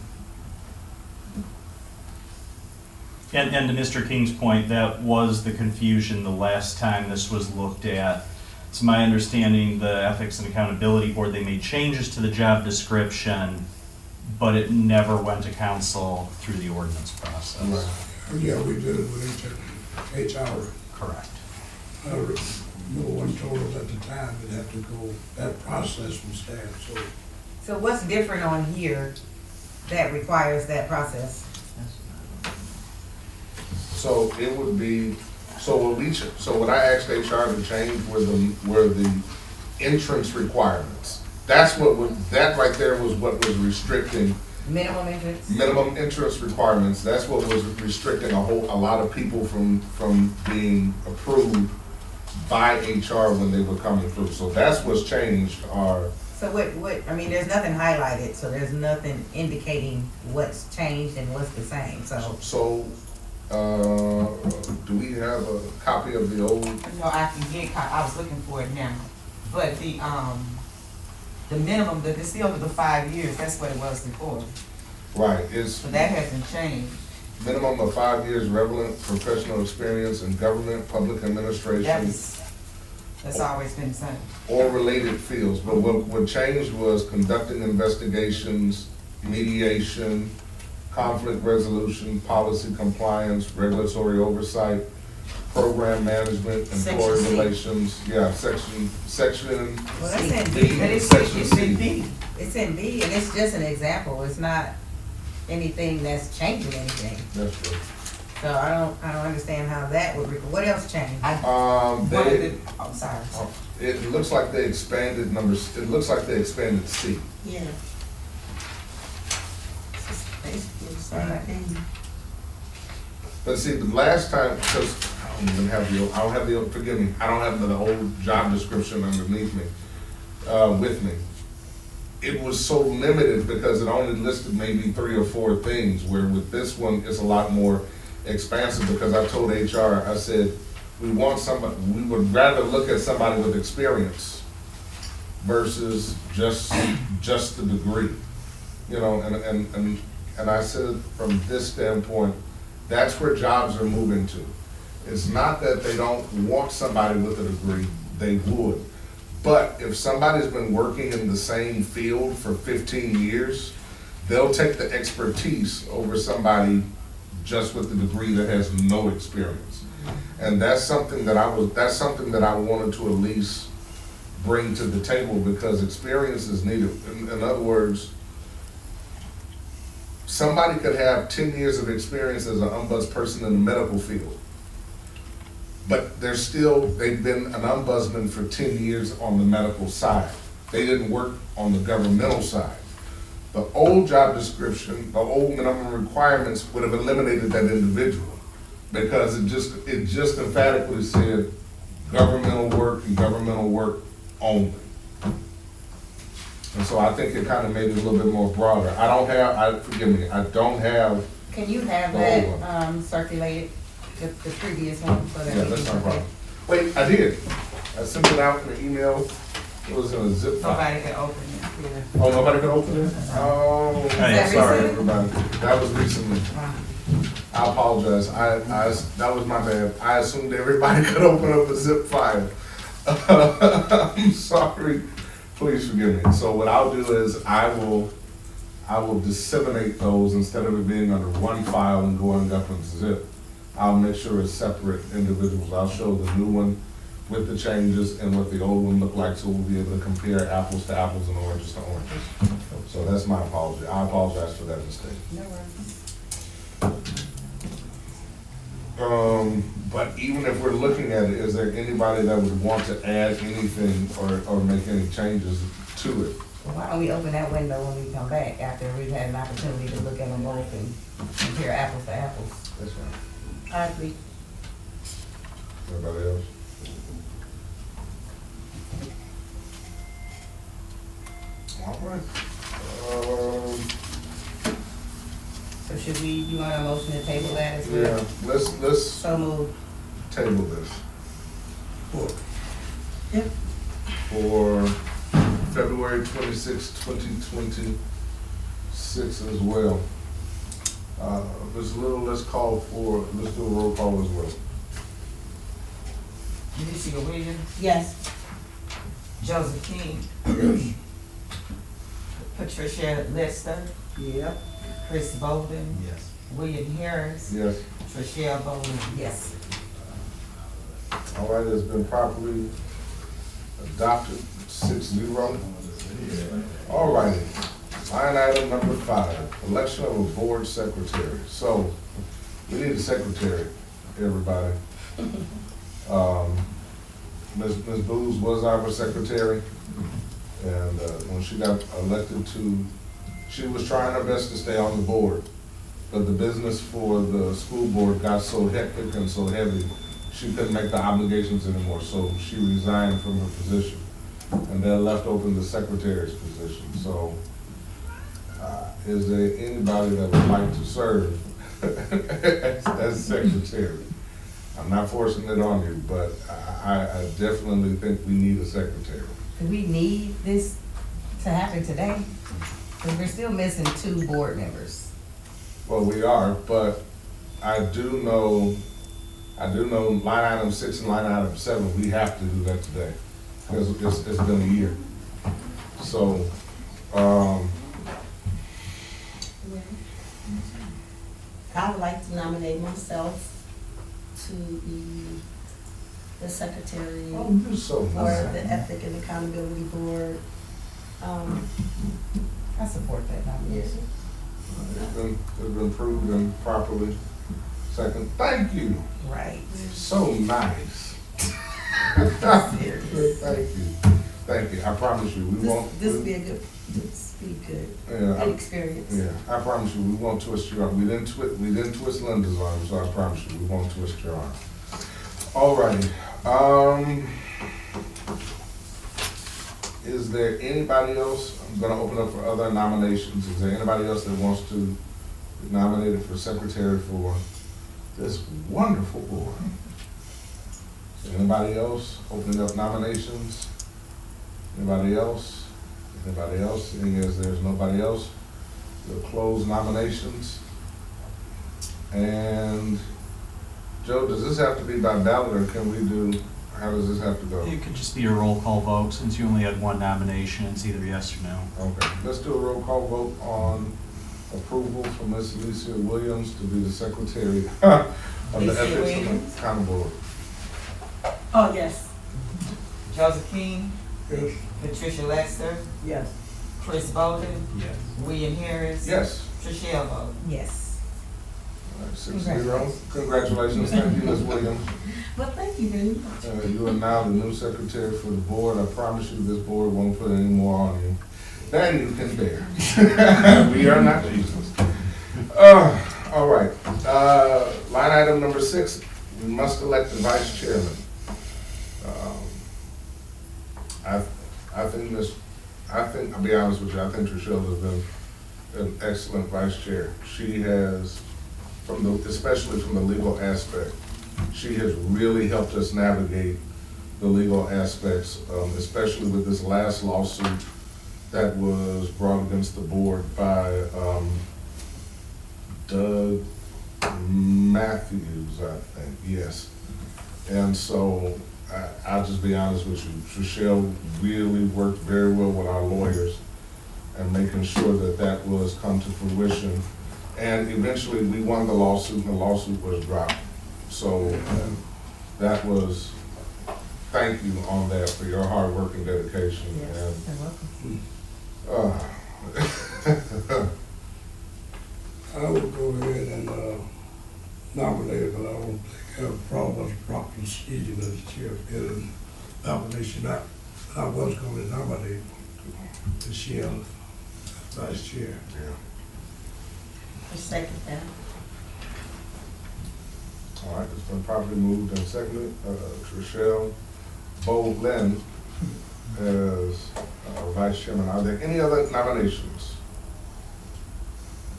Speaker 8: And to Mr. King's point, that was the confusion the last time this was looked at. It's my understanding the Ethics and Accountability Board, they made changes to the job description, but it never went to council through the ordinance process.
Speaker 1: Right.
Speaker 5: Yeah, we did it with HR.
Speaker 8: Correct.
Speaker 5: No one told us at the time it had to go, that process was there, so.
Speaker 3: So what's different on here that requires that process?
Speaker 1: So it would be, so what I asked HR to change were the entrance requirements. That right there was what was restricting
Speaker 3: Minimum entrance?
Speaker 1: minimum entrance requirements. That's what was restricting a lot of people from being approved by HR when they were coming through. So that's what's changed our,
Speaker 3: So I mean, there's nothing highlighted, so there's nothing indicating what's changed and what's the same, so.
Speaker 1: do we have a copy of the old?
Speaker 2: No, I can get, I was looking for it now, but the minimum, it's still the 5 years, that's what it was before,
Speaker 1: Right, it's
Speaker 2: so that hasn't changed.
Speaker 1: minimum of 5 years relevant professional experience in government, public administration,
Speaker 2: That's always been the same.
Speaker 1: or related fields. But what changed was conducting investigations, mediation, conflict resolution, policy compliance, regulatory oversight, program management, employee
Speaker 3: Section C.
Speaker 1: relations. Yeah, section.
Speaker 3: Well, that's in
Speaker 1: B,
Speaker 3: B,
Speaker 2: But it's
Speaker 1: section
Speaker 2: in
Speaker 1: C.
Speaker 2: B.
Speaker 3: it's in B, and it's just an example, it's not anything that's changing anything.
Speaker 1: That's true.
Speaker 3: So I don't understand how that would, what else changed?
Speaker 2: I'm sorry.
Speaker 1: It looks like they expanded numbers. It looks like they expanded C.
Speaker 7: Yeah. It's basically the same thing.
Speaker 1: But see, the last time, because I don't have the, forgive me, I don't have the whole job description underneath me, with me. It was so limited because it only listed maybe 3 or 4 things, where with this one, it's a lot more expansive, because I told HR, I said, we would rather look at somebody with experience versus just the degree. You know, and I said, from this standpoint, that's where jobs are moving to. It's not that they don't want somebody with a degree, they would. But if somebody's been working in the same field for 15 years, they'll take the expertise over somebody just with the degree that has no experience. And that's something that I wanted to at least bring to the table, because experience is needed. In other words, somebody could have 10 years of experience as an ombuds person in the medical field, but they've been an ombudsman for 10 years on the medical side. They didn't work on the governmental side. The old job description, the old minimum requirements would have eliminated that individual, because it just emphatically said governmental work and governmental work only. And so I think it kind of made it a little bit more broader. I don't have,
Speaker 3: Can you have
Speaker 1: Oh,
Speaker 3: that, circulated, the previous one, so that
Speaker 1: yeah,
Speaker 3: we
Speaker 1: that's
Speaker 3: can
Speaker 1: not a problem.
Speaker 3: compare?
Speaker 1: Wait, I did. I sent it out in an email. It was in a zip file.
Speaker 2: Nobody can open it.
Speaker 1: Oh, nobody could open it? Oh,
Speaker 8: that
Speaker 1: sorry,
Speaker 3: recent?
Speaker 1: everybody. That was recently. I apologize. That was my bad. I assumed everybody could open up a zip file. I'm sorry. Please forgive me. So what I'll do is I will disseminate those instead of it being under one file and going up in zip. I'll make sure it's separate individuals. I'll show the new one with the changes and what the old one looked like, so we'll be able to compare apples to apples and oranges to oranges. So that's my apology. I apologize for that mistake.
Speaker 3: No worries.
Speaker 1: But even if we're looking at it, is there anybody that would want to add anything or make any changes to it?
Speaker 3: Well, why don't we open that window when we come back, after we've had an opportunity to look at them both and compare apples to apples?
Speaker 1: That's right.
Speaker 3: I agree.
Speaker 1: Everybody else? All right.
Speaker 3: So should we, you want a motion to table that as well?
Speaker 1: Yeah, let's
Speaker 3: So moved.
Speaker 1: table this
Speaker 7: Yep.
Speaker 1: for February 26, 2026 as well. Ms. Little, let's do a roll call as well.
Speaker 2: Alicia Williams,
Speaker 7: Yes.
Speaker 2: Joseph King, Patricia Lester,
Speaker 7: Yep.
Speaker 2: Chris Bolden,
Speaker 6: Yes.
Speaker 2: William Harris,
Speaker 1: Yes.
Speaker 2: Trishelle Bowman.
Speaker 3: Yes.
Speaker 1: All right, it's been properly adopted, 6-0. All righty, line item number 5, election of a board secretary. So, we need a secretary, everybody. Ms. Booz was our secretary, and when she got elected she was trying her best to stay on the board, but the business for the school board got so hectic and so heavy, she couldn't make the obligations anymore, so she resigned from her position, and then left open the secretary's position. So, is there anybody that would like to serve as secretary? I'm not forcing it on you, but I definitely think we need a secretary.
Speaker 3: Do we need this to happen today? Because we're still missing 2 board members.
Speaker 1: Well, we are, but I do know line item 6 and line item 7, we have to do that today, because it's been a year. So,
Speaker 7: I would like to nominate myself to be the secretary
Speaker 1: oh, you're so
Speaker 7: for
Speaker 1: nice.
Speaker 7: the Ethic and Accountability Board.
Speaker 3: I support that nomination.
Speaker 1: It's been proved and properly second. Thank you.
Speaker 3: Right.
Speaker 1: So nice. Thank you. Thank you. I promise you, we won't.
Speaker 7: This be a good, this be good,
Speaker 1: Yeah,
Speaker 7: good experience.
Speaker 1: yeah, I promise you, we won't twist your arm. We didn't twist Linda's arm, so I promise you, we won't twist your arm. Alrighty, is there anybody else? I'm gonna open up for other nominations. Is there anybody else that wants to be nominated for secretary for this wonderful board? Is there anybody else opening up nominations? Anybody else? Anybody else? Seeing as there's nobody else, we'll close nominations. And Joe, does this have to be by ballot, or can we how does this have to go?
Speaker 8: It could just be a roll call vote, since you only had one nomination, it's either yes or no.
Speaker 1: Okay, let's do a roll call vote on approval for Ms. Alicia Williams to be the secretary of the
Speaker 2: Alicia
Speaker 1: Ethics
Speaker 2: Williams?
Speaker 1: and Accountability Board.
Speaker 7: Oh, yes.
Speaker 2: Joseph King,
Speaker 5: Yes.
Speaker 2: Patricia Lester,
Speaker 7: Yes.
Speaker 2: Chris Bolden,
Speaker 6: Yes.
Speaker 2: William Harris.
Speaker 1: Yes,
Speaker 2: Trishelle voted.
Speaker 3: Yes.
Speaker 1: All right, 6-0. Congratulations, thank you, Ms. Williams.
Speaker 7: Well, thank you very much.
Speaker 1: You are now the new secretary for the board. I promise you, this board won't put any more on you than you can bear. We are not Jesus. All right, line item number 6, we must elect the vice chairman. I'll be honest with you, I think Trishelle has been an excellent vice chair. She has, especially from the legal aspect, she has really helped us navigate the legal aspects, especially with this last lawsuit that was brought against the board by Doug Matthews, I think, yes. And so I'll just be honest with you, Trishelle really worked very well with our lawyers and making sure that that was come to fruition. And eventually we won the lawsuit and the lawsuit was dropped. So that was, thank you on that for your hard work and dedication.
Speaker 3: Yes,
Speaker 1: And,
Speaker 3: you're welcome.
Speaker 5: I would go ahead and nominate her, but I don't think I have a problem with the proper procedure as chair of getting nomination out. I was going to nominate Michelle as vice chair.
Speaker 1: yeah.
Speaker 7: I second that.
Speaker 1: All right, it's been properly moved and seconded. Trishelle Bowen as vice chairman. Are there any other nominations?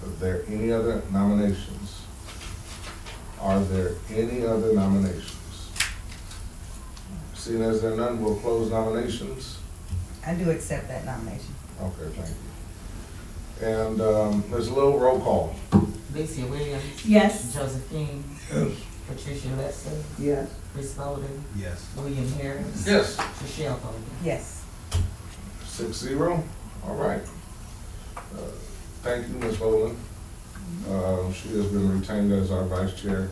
Speaker 1: Are there any other nominations? Are there any other nominations? Seeing as there are none, we'll close nominations.
Speaker 3: I do accept that nomination.
Speaker 1: Okay, thank you. And there's a little roll call.
Speaker 2: Lisa Williams.
Speaker 7: Yes.
Speaker 2: Joseph King.
Speaker 5: Yes.
Speaker 2: Patricia Lester.
Speaker 7: Yes.
Speaker 2: Chris Bowden.
Speaker 6: Yes.
Speaker 2: William Harris.
Speaker 1: Yes.
Speaker 2: Trishelle voted.
Speaker 3: Yes.
Speaker 1: 6-0, all right. Thank you, Ms. Boland. She has been retained as our vice chair.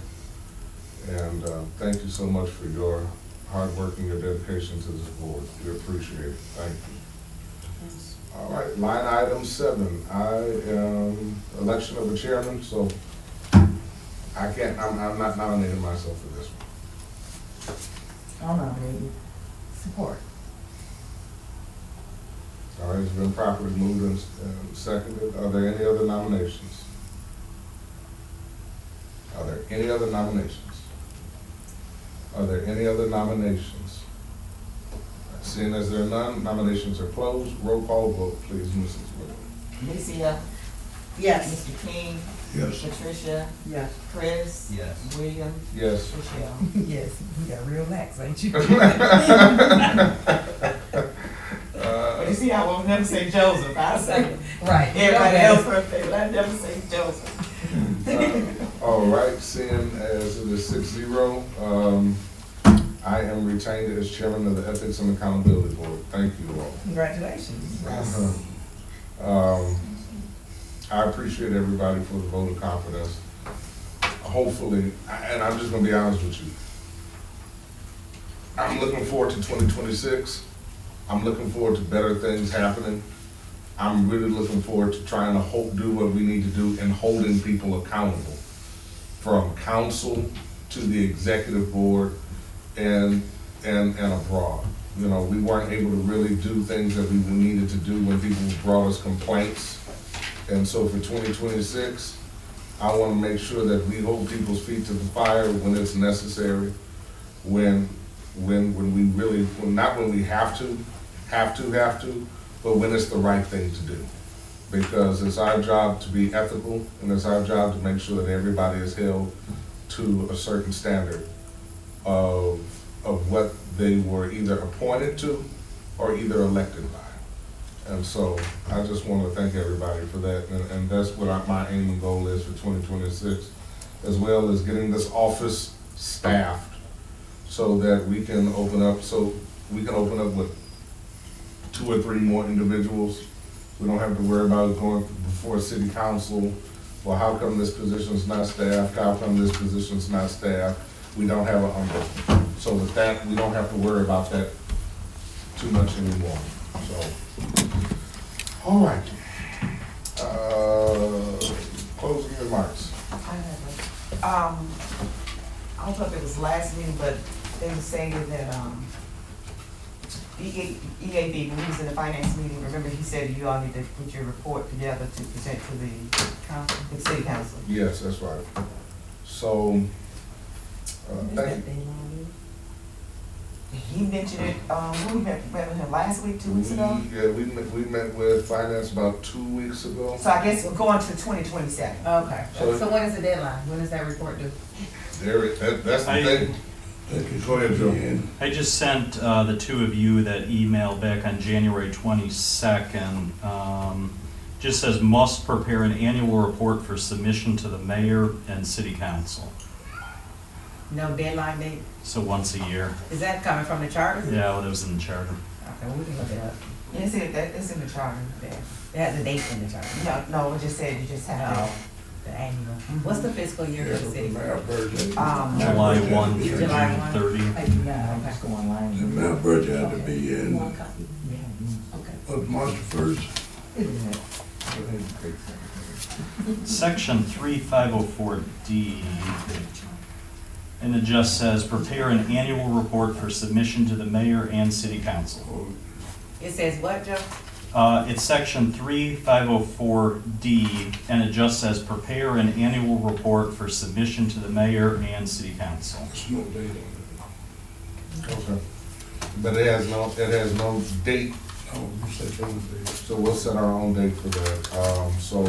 Speaker 1: And thank you so much for your hard work and your dedication to this board. We appreciate it, thank you. All right, line item 7, I am election of a chairman, so I'm not nominating myself for this one.
Speaker 2: I'll nominate you. Support.
Speaker 1: All right, it's been properly moved and seconded. Are there any other nominations? Are there any other nominations? Are there any other nominations? Seeing as there are none, nominations are closed. Roll call vote, please, Mrs. Williams.
Speaker 2: Alicia.
Speaker 7: Yes.
Speaker 2: Mr. King.
Speaker 5: Yes.
Speaker 2: Patricia.
Speaker 7: Yes.
Speaker 2: Chris.
Speaker 6: Yes.
Speaker 2: William.
Speaker 1: Yes.
Speaker 2: Trishelle.
Speaker 3: Yes, you got real lax, ain't you?
Speaker 2: But you see, I won't never say Joseph. I say
Speaker 3: Right.
Speaker 2: everybody else birthday, but I never say Joseph.
Speaker 1: All right, seeing as it is 6-0, I am retained as chairman of the Ethics and Accountability Board. Thank you all.
Speaker 3: Congratulations.
Speaker 1: I appreciate everybody for the vote of confidence. Hopefully, and I'm just gonna be honest with you, I'm looking forward to 2026. I'm looking forward to better things happening. I'm really looking forward to trying to do what we need to do and holding people accountable, from council to the executive board and abroad. You know, we weren't able to really do things that we needed to do when people brought us complaints. And so for 2026, I want to make sure that we hold people's feet to the fire when it's necessary, when we really, not when we have to, but when it's the right thing to do. Because it's our job to be ethical, and it's our job to make sure that everybody is held to a certain standard of what they were either appointed to or either elected by. And so I just want to thank everybody for that, and that's what my aim and goal is for 2026, as well as getting this office staffed so that we can open up with 2 or 3 more individuals. We don't have to worry about going before city council. Well, how come this position's not staffed? How come this position's not staffed? We don't have an umbrella. So with that, we don't have to worry about that too much anymore. So, all right. closing remarks.
Speaker 2: I don't know if it was last meeting, but they were saying that, EAB, when he was in the finance meeting, remember he said you all need to put your report together to present to the city council.
Speaker 1: Yes, that's right. So, thank you.
Speaker 2: He mentioned it, we met with him last week, 2 weeks ago.
Speaker 1: Yeah, we met with finance about 2 weeks ago.
Speaker 2: So I guess we're going to 2027.
Speaker 3: Okay,
Speaker 1: So-
Speaker 3: so when is the deadline? When is that report due?
Speaker 1: That's the thing. Go ahead, Joe.
Speaker 8: I just sent the two of you that email back on January 22nd. Just says must prepare an annual report for submission to the mayor and city council.
Speaker 3: No deadline date?
Speaker 8: So once a year.
Speaker 3: Is that coming from the charter?
Speaker 8: Yeah, well, it was in the charter.
Speaker 3: Okay, well, we can look it up.
Speaker 2: Yes, it's in the charter there.
Speaker 3: It has a date in the charter.
Speaker 2: No, it just said you just have
Speaker 3: Oh, the annual. What's the fiscal year for the city?
Speaker 8: July 1 through
Speaker 3: July
Speaker 8: June
Speaker 3: 1.
Speaker 8: 30.
Speaker 5: The mayor budget had to be in of March 1st.
Speaker 8: Section 3504D, and it just says prepare an annual report for submission to the mayor and city council.
Speaker 3: It says what, Joe?
Speaker 8: It's section 3504D, and it just says prepare an annual report for submission to the mayor and city council.
Speaker 5: There's no date on
Speaker 1: Okay. But it has no date,
Speaker 5: it. Oh, you said Tuesday.
Speaker 1: so we'll set our own date for that. So,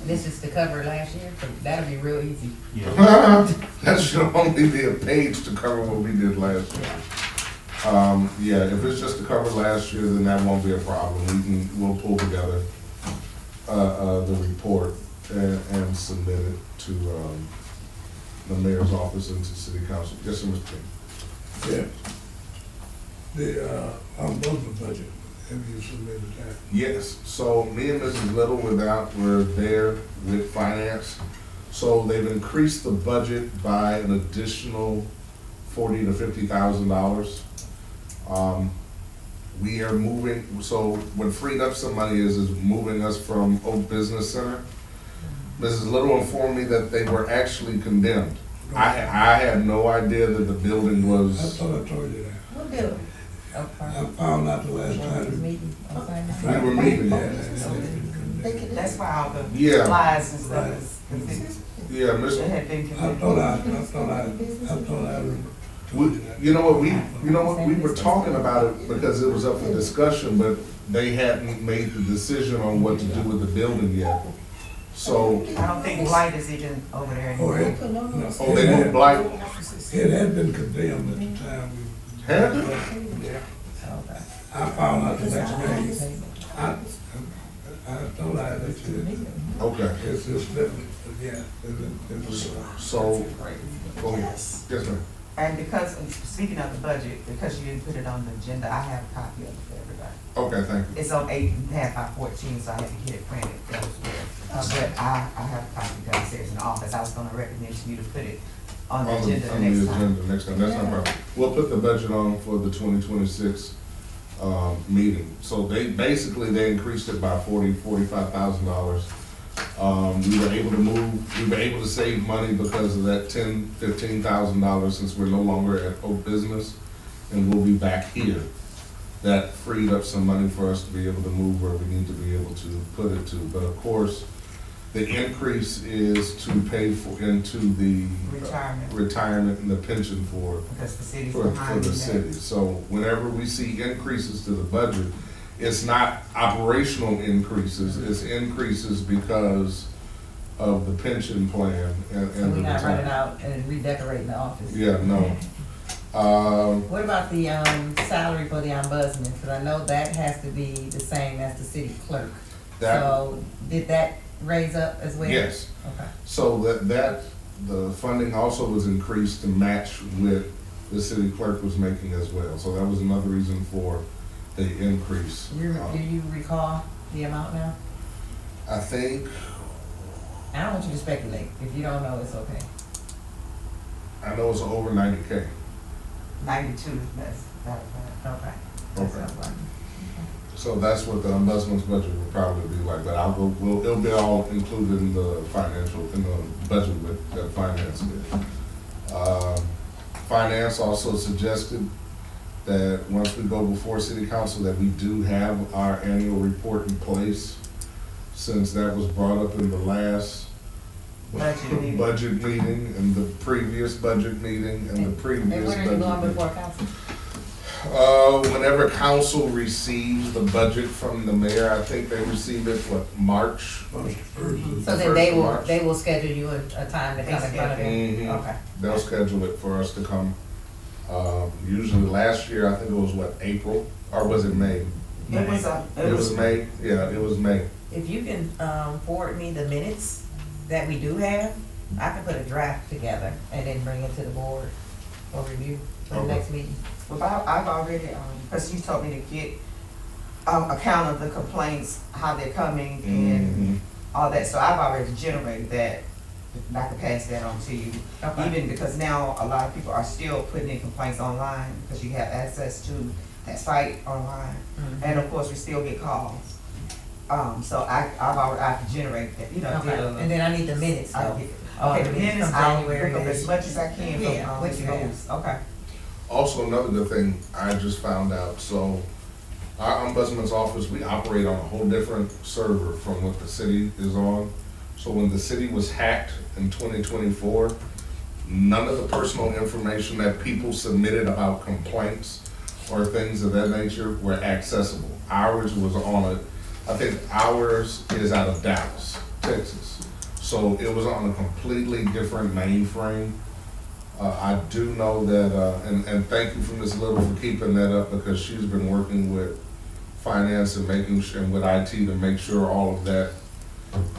Speaker 3: This is to cover last year, so that'll be real easy.
Speaker 8: Yeah.
Speaker 1: that should only be a page to cover what we did last year. Yeah, if it's just to cover last year, then that won't be a problem. We'll pull together, the report and submit it to, the mayor's office and to city council. Yes, sir, Mr. King.
Speaker 5: Yeah. The ombudsman budget, have you submitted that?
Speaker 1: Yes, so me and Mrs. Little were there with finance. So they've increased the budget by an additional $40,000 to $50,000. We are moving, so what freed up some money is moving us from Oak Business Center. Mrs. Little informed me that they were actually condemned. I had no idea that the building
Speaker 5: I
Speaker 1: was,
Speaker 5: thought I told you that.
Speaker 3: What bill?
Speaker 5: I found out the last time
Speaker 3: Meeting on Sunday?
Speaker 1: we were meeting.
Speaker 2: That's why all the
Speaker 1: Yeah.
Speaker 2: flies and stuff is,
Speaker 1: Yeah,
Speaker 2: it
Speaker 1: Mr.
Speaker 2: had been
Speaker 5: I
Speaker 2: committed.
Speaker 5: thought I
Speaker 1: You know what, we were talking about it because it was up for discussion, but they hadn't made the decision on what to do with the building yet. So,
Speaker 2: I don't think Blight is even over there
Speaker 5: Oh,
Speaker 2: anymore.
Speaker 1: they moved Blight,
Speaker 5: It had been condemned at the time.
Speaker 1: had it?
Speaker 5: Yeah. I found out the next day. I thought I had it.
Speaker 1: Okay,
Speaker 5: It's just different, but yeah. It's
Speaker 1: so, go ahead. Yes, ma'am.
Speaker 2: And because, speaking of the budget, because you didn't put it on the agenda, I have a copy of it for everybody.
Speaker 1: Okay, thank you.
Speaker 2: It's on 8.5 by 14, so I had to get it printed elsewhere. But I have a copy downstairs in the office. I was gonna recommend you to put it on the agenda the next time.
Speaker 1: Next time, that's no problem. We'll put the budget on for the 2026, meeting. So they increased it by $45,000. We were able to save money because of that $15,000 since we're no longer at Oak Business and we'll be back here. That freed up some money for us to be able to move where we need to be able to put it to. But of course, the increase is to pay into the retirement and the pension for
Speaker 2: Because the city's
Speaker 1: for
Speaker 2: behind
Speaker 1: the
Speaker 2: in
Speaker 1: city.
Speaker 2: that.
Speaker 1: So whenever we see increases to the budget, it's not operational increases, it's increases because of the pension plan and
Speaker 3: So we're
Speaker 1: the
Speaker 3: not running
Speaker 1: retirement.
Speaker 3: out and redecorating the office?
Speaker 1: Yeah, no.
Speaker 3: What about the, salary for the ombudsman? Because I know that has to be the same as the city clerk. So did that raise up as well?
Speaker 1: Yes,
Speaker 3: Okay.
Speaker 1: so the funding also was increased to match with the city clerk was making as well. So that was another reason for the increase.
Speaker 3: Do you recall the amount now?
Speaker 1: I think,
Speaker 3: I don't want you to speculate. If you don't know, it's okay.
Speaker 1: I know it's over 90K.
Speaker 2: 92, that's,
Speaker 3: Okay.
Speaker 1: Okay.
Speaker 3: That's right.
Speaker 1: So that's what the ombudsman's budget will probably be like, but it'll be all included in the budget that finance did. Finance also suggested that once we go before city council, that we do have our annual report in place, since that was brought up in the last budget meeting, and the previous budget meeting, and the previous
Speaker 3: And when are you
Speaker 1: budget
Speaker 3: going
Speaker 1: meeting.
Speaker 3: before council?
Speaker 1: Whenever council receives the budget from the mayor, I think they receive it, March?
Speaker 3: So then
Speaker 1: First
Speaker 3: they
Speaker 1: of
Speaker 3: will schedule you a time to come in front of them?
Speaker 1: Mhm.
Speaker 3: Okay.
Speaker 1: They'll schedule it for us to come. Usually last year, I think it was April, or was it May?
Speaker 2: It was,
Speaker 1: It was May, yeah, it was May.
Speaker 7: If you can, forward me the minutes that we do have, I can put a draft together and then bring it to the board for review for the
Speaker 1: Okay.
Speaker 7: next meeting.
Speaker 2: well, I've already, because you told me to get a count of the complaints, how they're coming and all that, so I've already generated that. And I can pass that on to you.
Speaker 7: Okay.
Speaker 2: Even because now a lot of people are still putting in complaints online because you have access to that site online.
Speaker 7: Mhm.
Speaker 2: And of course, we still get calls. So I can generate that, did
Speaker 7: Okay, and then I need the minutes
Speaker 2: I'll
Speaker 7: though.
Speaker 2: get, okay, the minutes,
Speaker 7: from
Speaker 2: I'll
Speaker 7: January
Speaker 2: look up as
Speaker 7: to-
Speaker 2: much as I can
Speaker 7: Yeah,
Speaker 2: from,
Speaker 7: what you have.
Speaker 2: those. Okay.
Speaker 1: Also, another good thing I just found out, so our ombudsman's office, we operate on a whole different server from what the city is on. So when the city was hacked in 2024, none of the personal information that people submitted about complaints or things of that nature were accessible. Ours was on I think ours is out of Dallas, Texas. So it was on a completely different mainframe. I do know that, and thank you for Ms. Little for keeping that up, because she's been working with finance and making sure, and with IT to make sure all of that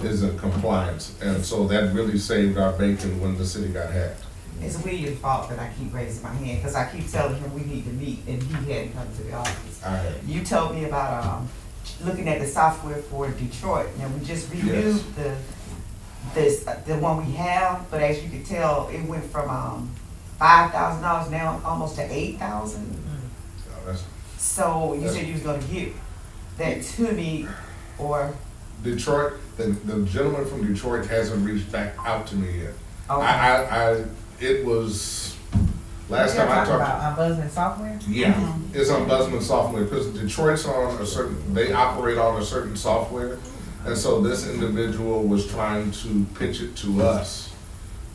Speaker 1: is in compliance. And so that really saved our bacon when the city got hacked.
Speaker 2: It's William's fault that I keep raising my hand, because I keep telling him we need to meet, and he hadn't come to the office.
Speaker 1: All right.
Speaker 2: You told me about, looking at the software for Detroit. Now, we just renewed the one we have, but as you can tell, it went from, $5,000 now almost to $8,000.
Speaker 1: That's
Speaker 2: So you said you was gonna get that to me, or,
Speaker 1: Detroit, the gentleman from Detroit hasn't reached back out to me yet.
Speaker 2: okay.
Speaker 1: It was, last
Speaker 7: You're
Speaker 1: time I
Speaker 7: talking
Speaker 1: talked.
Speaker 7: about ombudsman software?
Speaker 1: Yeah, it's ombudsman software, because Detroit's on a certain, they operate on a certain software. And so this individual was trying to pitch it to us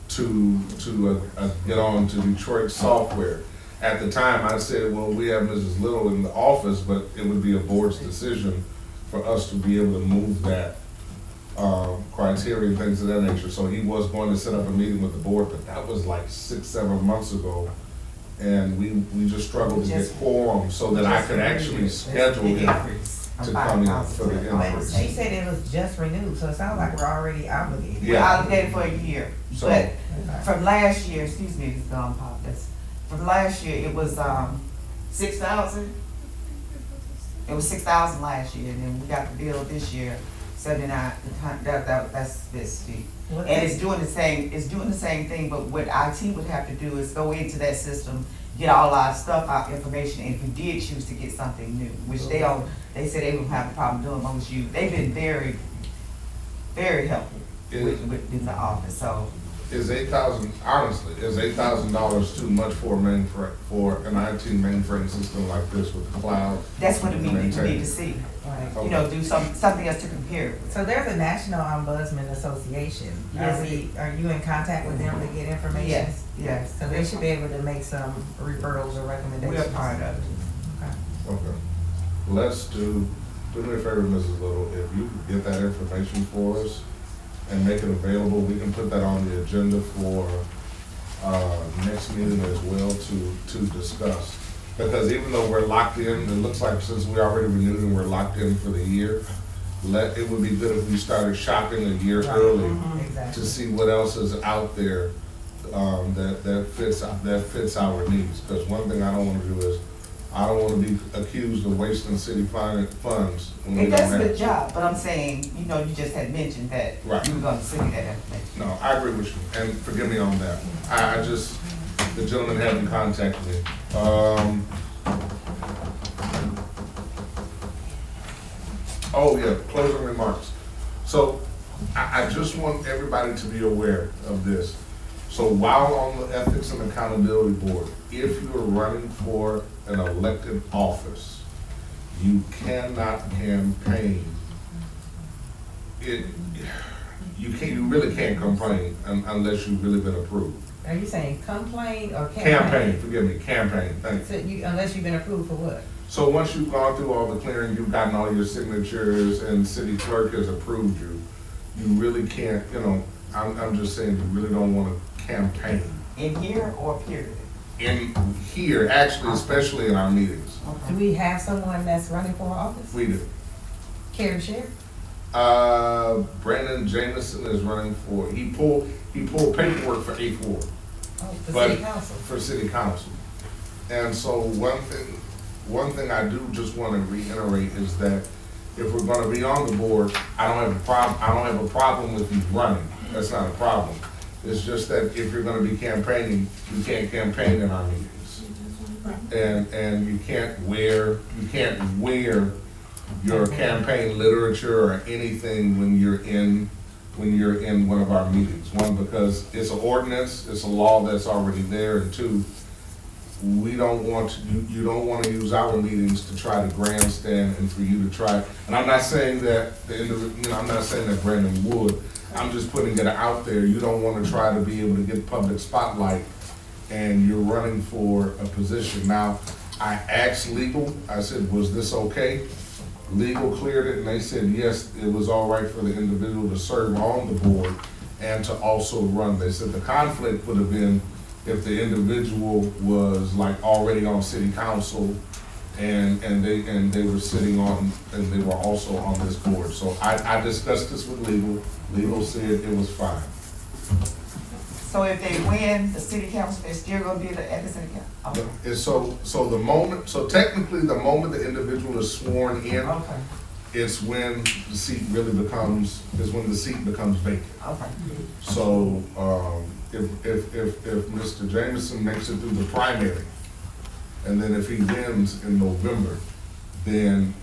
Speaker 1: to get on to Detroit software. At the time, I said, well, we have Mrs. Little in the office, but it would be a board's decision for us to be able to move that criteria and things of that nature. So he was going to set up a meeting with the board, but that was like 6-7 months ago. And we just struggled to get quorum so that I could actually schedule him to come in for the
Speaker 7: But
Speaker 1: increase.
Speaker 7: she said it was just renewed, so it sounds like we're already obligated.
Speaker 2: We're obligated for a year,
Speaker 1: So-
Speaker 2: but
Speaker 7: Okay.
Speaker 2: from last year, excuse me, it's gone pop, from last year, it was, 6,000. It was 6,000 last year, and then we got the bill this year, 79, that's this fee.
Speaker 7: What
Speaker 2: And
Speaker 7: is-
Speaker 2: it's doing the same thing, but what IT would have to do is go into that system, get all our stuff, our information, and if we did choose to get something new, which they said they wouldn't have a problem doing, as long as they've been very, very helpful with the office, so.
Speaker 1: Is $8,000, honestly, is $8,000 too much for an IT mainframe system like this with the cloud?
Speaker 2: That's what we need to see,
Speaker 7: Right.
Speaker 2: do something else to compare it with.
Speaker 7: So there's a National Ombudsman Association.
Speaker 2: Yes.
Speaker 7: Are you in contact with them to get information?
Speaker 2: Yes, yes.
Speaker 7: So they should be able to make some referrals or recommendations.
Speaker 2: We're part of it.
Speaker 7: Okay.
Speaker 1: Okay. Let's do me a favor, Mrs. Little, if you could get that information for us and make it available, we can put that on the agenda for, next meeting as well to discuss. Because even though we're locked in, it looks like since we already renewed and we're locked in for the year, it would be good if we started shopping a year
Speaker 7: Right.
Speaker 1: early
Speaker 7: Exactly.
Speaker 1: to see what else is out there, that fits our needs. Because one thing I don't wanna do is, I don't wanna be accused of wasting city funds when we
Speaker 2: It
Speaker 1: don't
Speaker 2: does a
Speaker 1: have.
Speaker 2: good job, but I'm saying, you just had mentioned that
Speaker 1: Right.
Speaker 2: you were gonna send me that information.
Speaker 1: No, I agree with you, and forgive me on that. I just, the gentleman hadn't contacted me. Oh, yeah, closing remarks. So I just want everybody to be aware of this. So while on the Ethics and Accountability Board, if you're running for an elected office, you cannot campaign. You really can't complain unless you've really been approved.
Speaker 7: Are you saying complain or campaign?
Speaker 1: Campaign, forgive me, campaign, thank you.
Speaker 7: So unless you've been approved for what?
Speaker 1: So once you've gone through all the clearing, you've gotten all your signatures and city clerk has approved you, you really can't, I'm just saying, you really don't want to campaign.
Speaker 2: In here or period?
Speaker 1: In here, actually, especially in our meetings,
Speaker 7: Do we have someone that's running for office?
Speaker 1: we do.
Speaker 7: Care to share?
Speaker 1: Brandon Jameson is running for, he pulled paperwork for 8th Ward.
Speaker 7: Oh, for
Speaker 1: But-
Speaker 7: city council.
Speaker 1: For city council. And so one thing I do just want to reiterate is that if we're gonna be on the board, I don't have a problem with you running. That's not a problem. It's just that if you're gonna be campaigning, you can't campaign in our meetings. And you can't wear your campaign literature or anything when you're in one of our meetings. One, because it's an ordinance, it's a law that's already there, and two, we don't want to, you don't want to use our meetings to try to grandstand and for you to try, and I'm not saying that I'm not saying that Brandon would, I'm just putting it out there, you don't want to try to be able to get public spotlight and you're running for a position. Now, I asked legal, I said, was this okay? Legal cleared it and they said, yes, it was all right for the individual to serve on the board and to also run. They said the conflict would have been if the individual was like already on city council and they were sitting on, and they were also on this board. So I discussed this with legal. Legal said it was fine.
Speaker 2: So if they win the city council, they're still gonna be the ethics and account? Okay.
Speaker 1: And so technically the moment the individual is sworn in,
Speaker 2: Okay,
Speaker 1: it's when the seat really becomes vacant.
Speaker 2: okay.
Speaker 1: So, if Mr. Jameson makes it through the primary, and then if he wins in November, then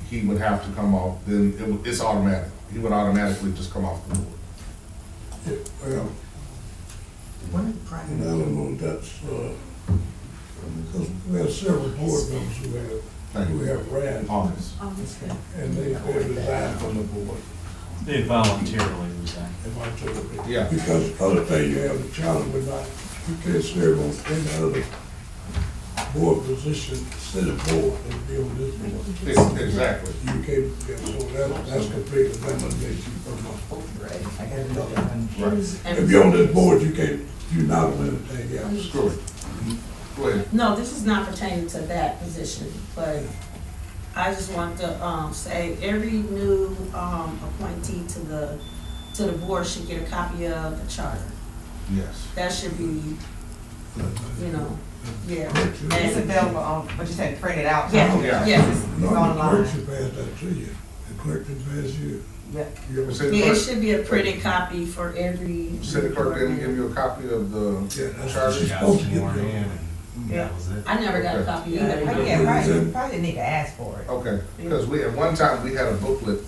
Speaker 1: he would have to come off, it's automatic. He would automatically just come off the board.
Speaker 5: Yeah, well, and I don't know, that's, because we have several board members who have ran,
Speaker 1: Office.
Speaker 5: and they resigned from the board.
Speaker 8: They voluntarily resign.
Speaker 5: If I told you.
Speaker 1: Yeah.
Speaker 5: Because the other thing you have, the challenge with not, you can't serve on any other board position, city board, and be on this board.
Speaker 1: Exactly.
Speaker 5: You can't, yeah, so that's completely eliminates you from
Speaker 2: I gotta do that one.
Speaker 1: Right.
Speaker 5: if you're on this board, you're not on anything else.
Speaker 1: Screw it. Go ahead.
Speaker 9: No, this is not pertaining to that position, but I just want to, say, every new, appointee to the board should get a copy of the charter.
Speaker 1: Yes.
Speaker 9: That should be, yeah.
Speaker 2: It's available on, what you said, print it out?
Speaker 9: Yeah,
Speaker 1: Yeah.
Speaker 9: yeah.
Speaker 2: It's
Speaker 5: No, the
Speaker 2: online.
Speaker 5: clerk should pass that to you. The clerk can pass you.
Speaker 2: Yeah.
Speaker 5: You ever
Speaker 1: City
Speaker 9: Yeah, it
Speaker 1: clerk-
Speaker 9: should be a printed copy for every.
Speaker 1: City clerk didn't give you a copy of the
Speaker 5: Yeah, that's what
Speaker 1: charter?
Speaker 5: she's
Speaker 6: Got
Speaker 5: supposed to get.
Speaker 6: sworn in
Speaker 5: you.
Speaker 6: and that was it.
Speaker 9: I never got a
Speaker 1: Okay.
Speaker 9: copy
Speaker 2: Yeah,
Speaker 9: of that.
Speaker 7: Yeah, probably need to ask for it.
Speaker 1: Okay, because at one time, we had a booklet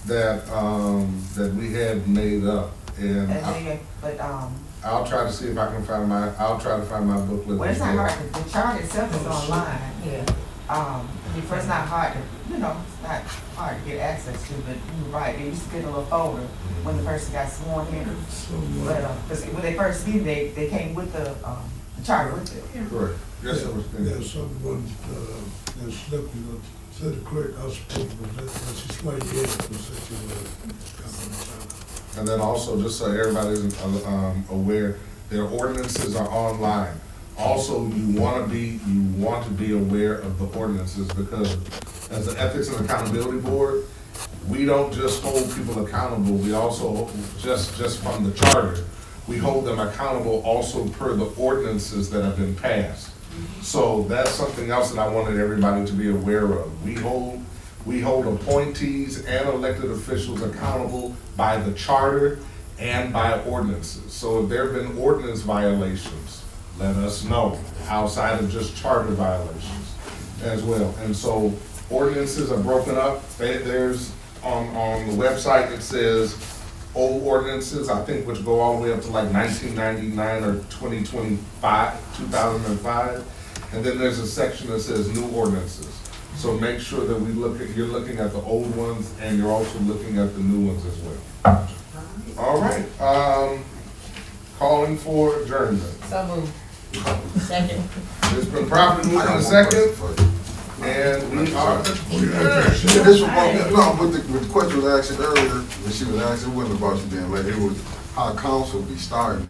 Speaker 1: that we had made up, and I'll try to see if I can find I'll try to find my booklet.
Speaker 2: Well, it's not hard, the chart itself is online.
Speaker 7: Yeah.
Speaker 2: It's not hard to, it's not hard to get access to, but you're right, they used to get a little folder when the person got sworn in.
Speaker 5: So,
Speaker 2: But, because when they first did, they came with the charter with it.
Speaker 1: Correct, yes, it was.
Speaker 5: there's someone, that slipped, said the clerk, I was supposed to, but she swore you in, said she was.
Speaker 1: And then also, just so everybody's aware, their ordinances are online. Also, you want to be aware of the ordinances, because as the Ethics and Accountability Board, we don't just hold people accountable, we also, just from the charter, we hold them accountable also per the ordinances that have been passed. So that's something else that I wanted everybody to be aware of. We hold appointees and elected officials accountable by the charter and by ordinances. So if there have been ordinance violations, let us know, outside of just charter violations as well. And so ordinances are broken up. There's, on the website, it says old ordinances, I think, which go all the way up to like 1999 or 2005. And then there's a section that says new ordinances. So make sure that you're looking at the old ones and you're also looking at the new ones as well. All right, calling for adjournment.
Speaker 7: So moved.
Speaker 9: Second.
Speaker 1: It's been properly moved in a second, and we are adjourned.
Speaker 10: This was, no, with the question was asked earlier, when she was asked, it wasn't about you being late, it was how council be starting.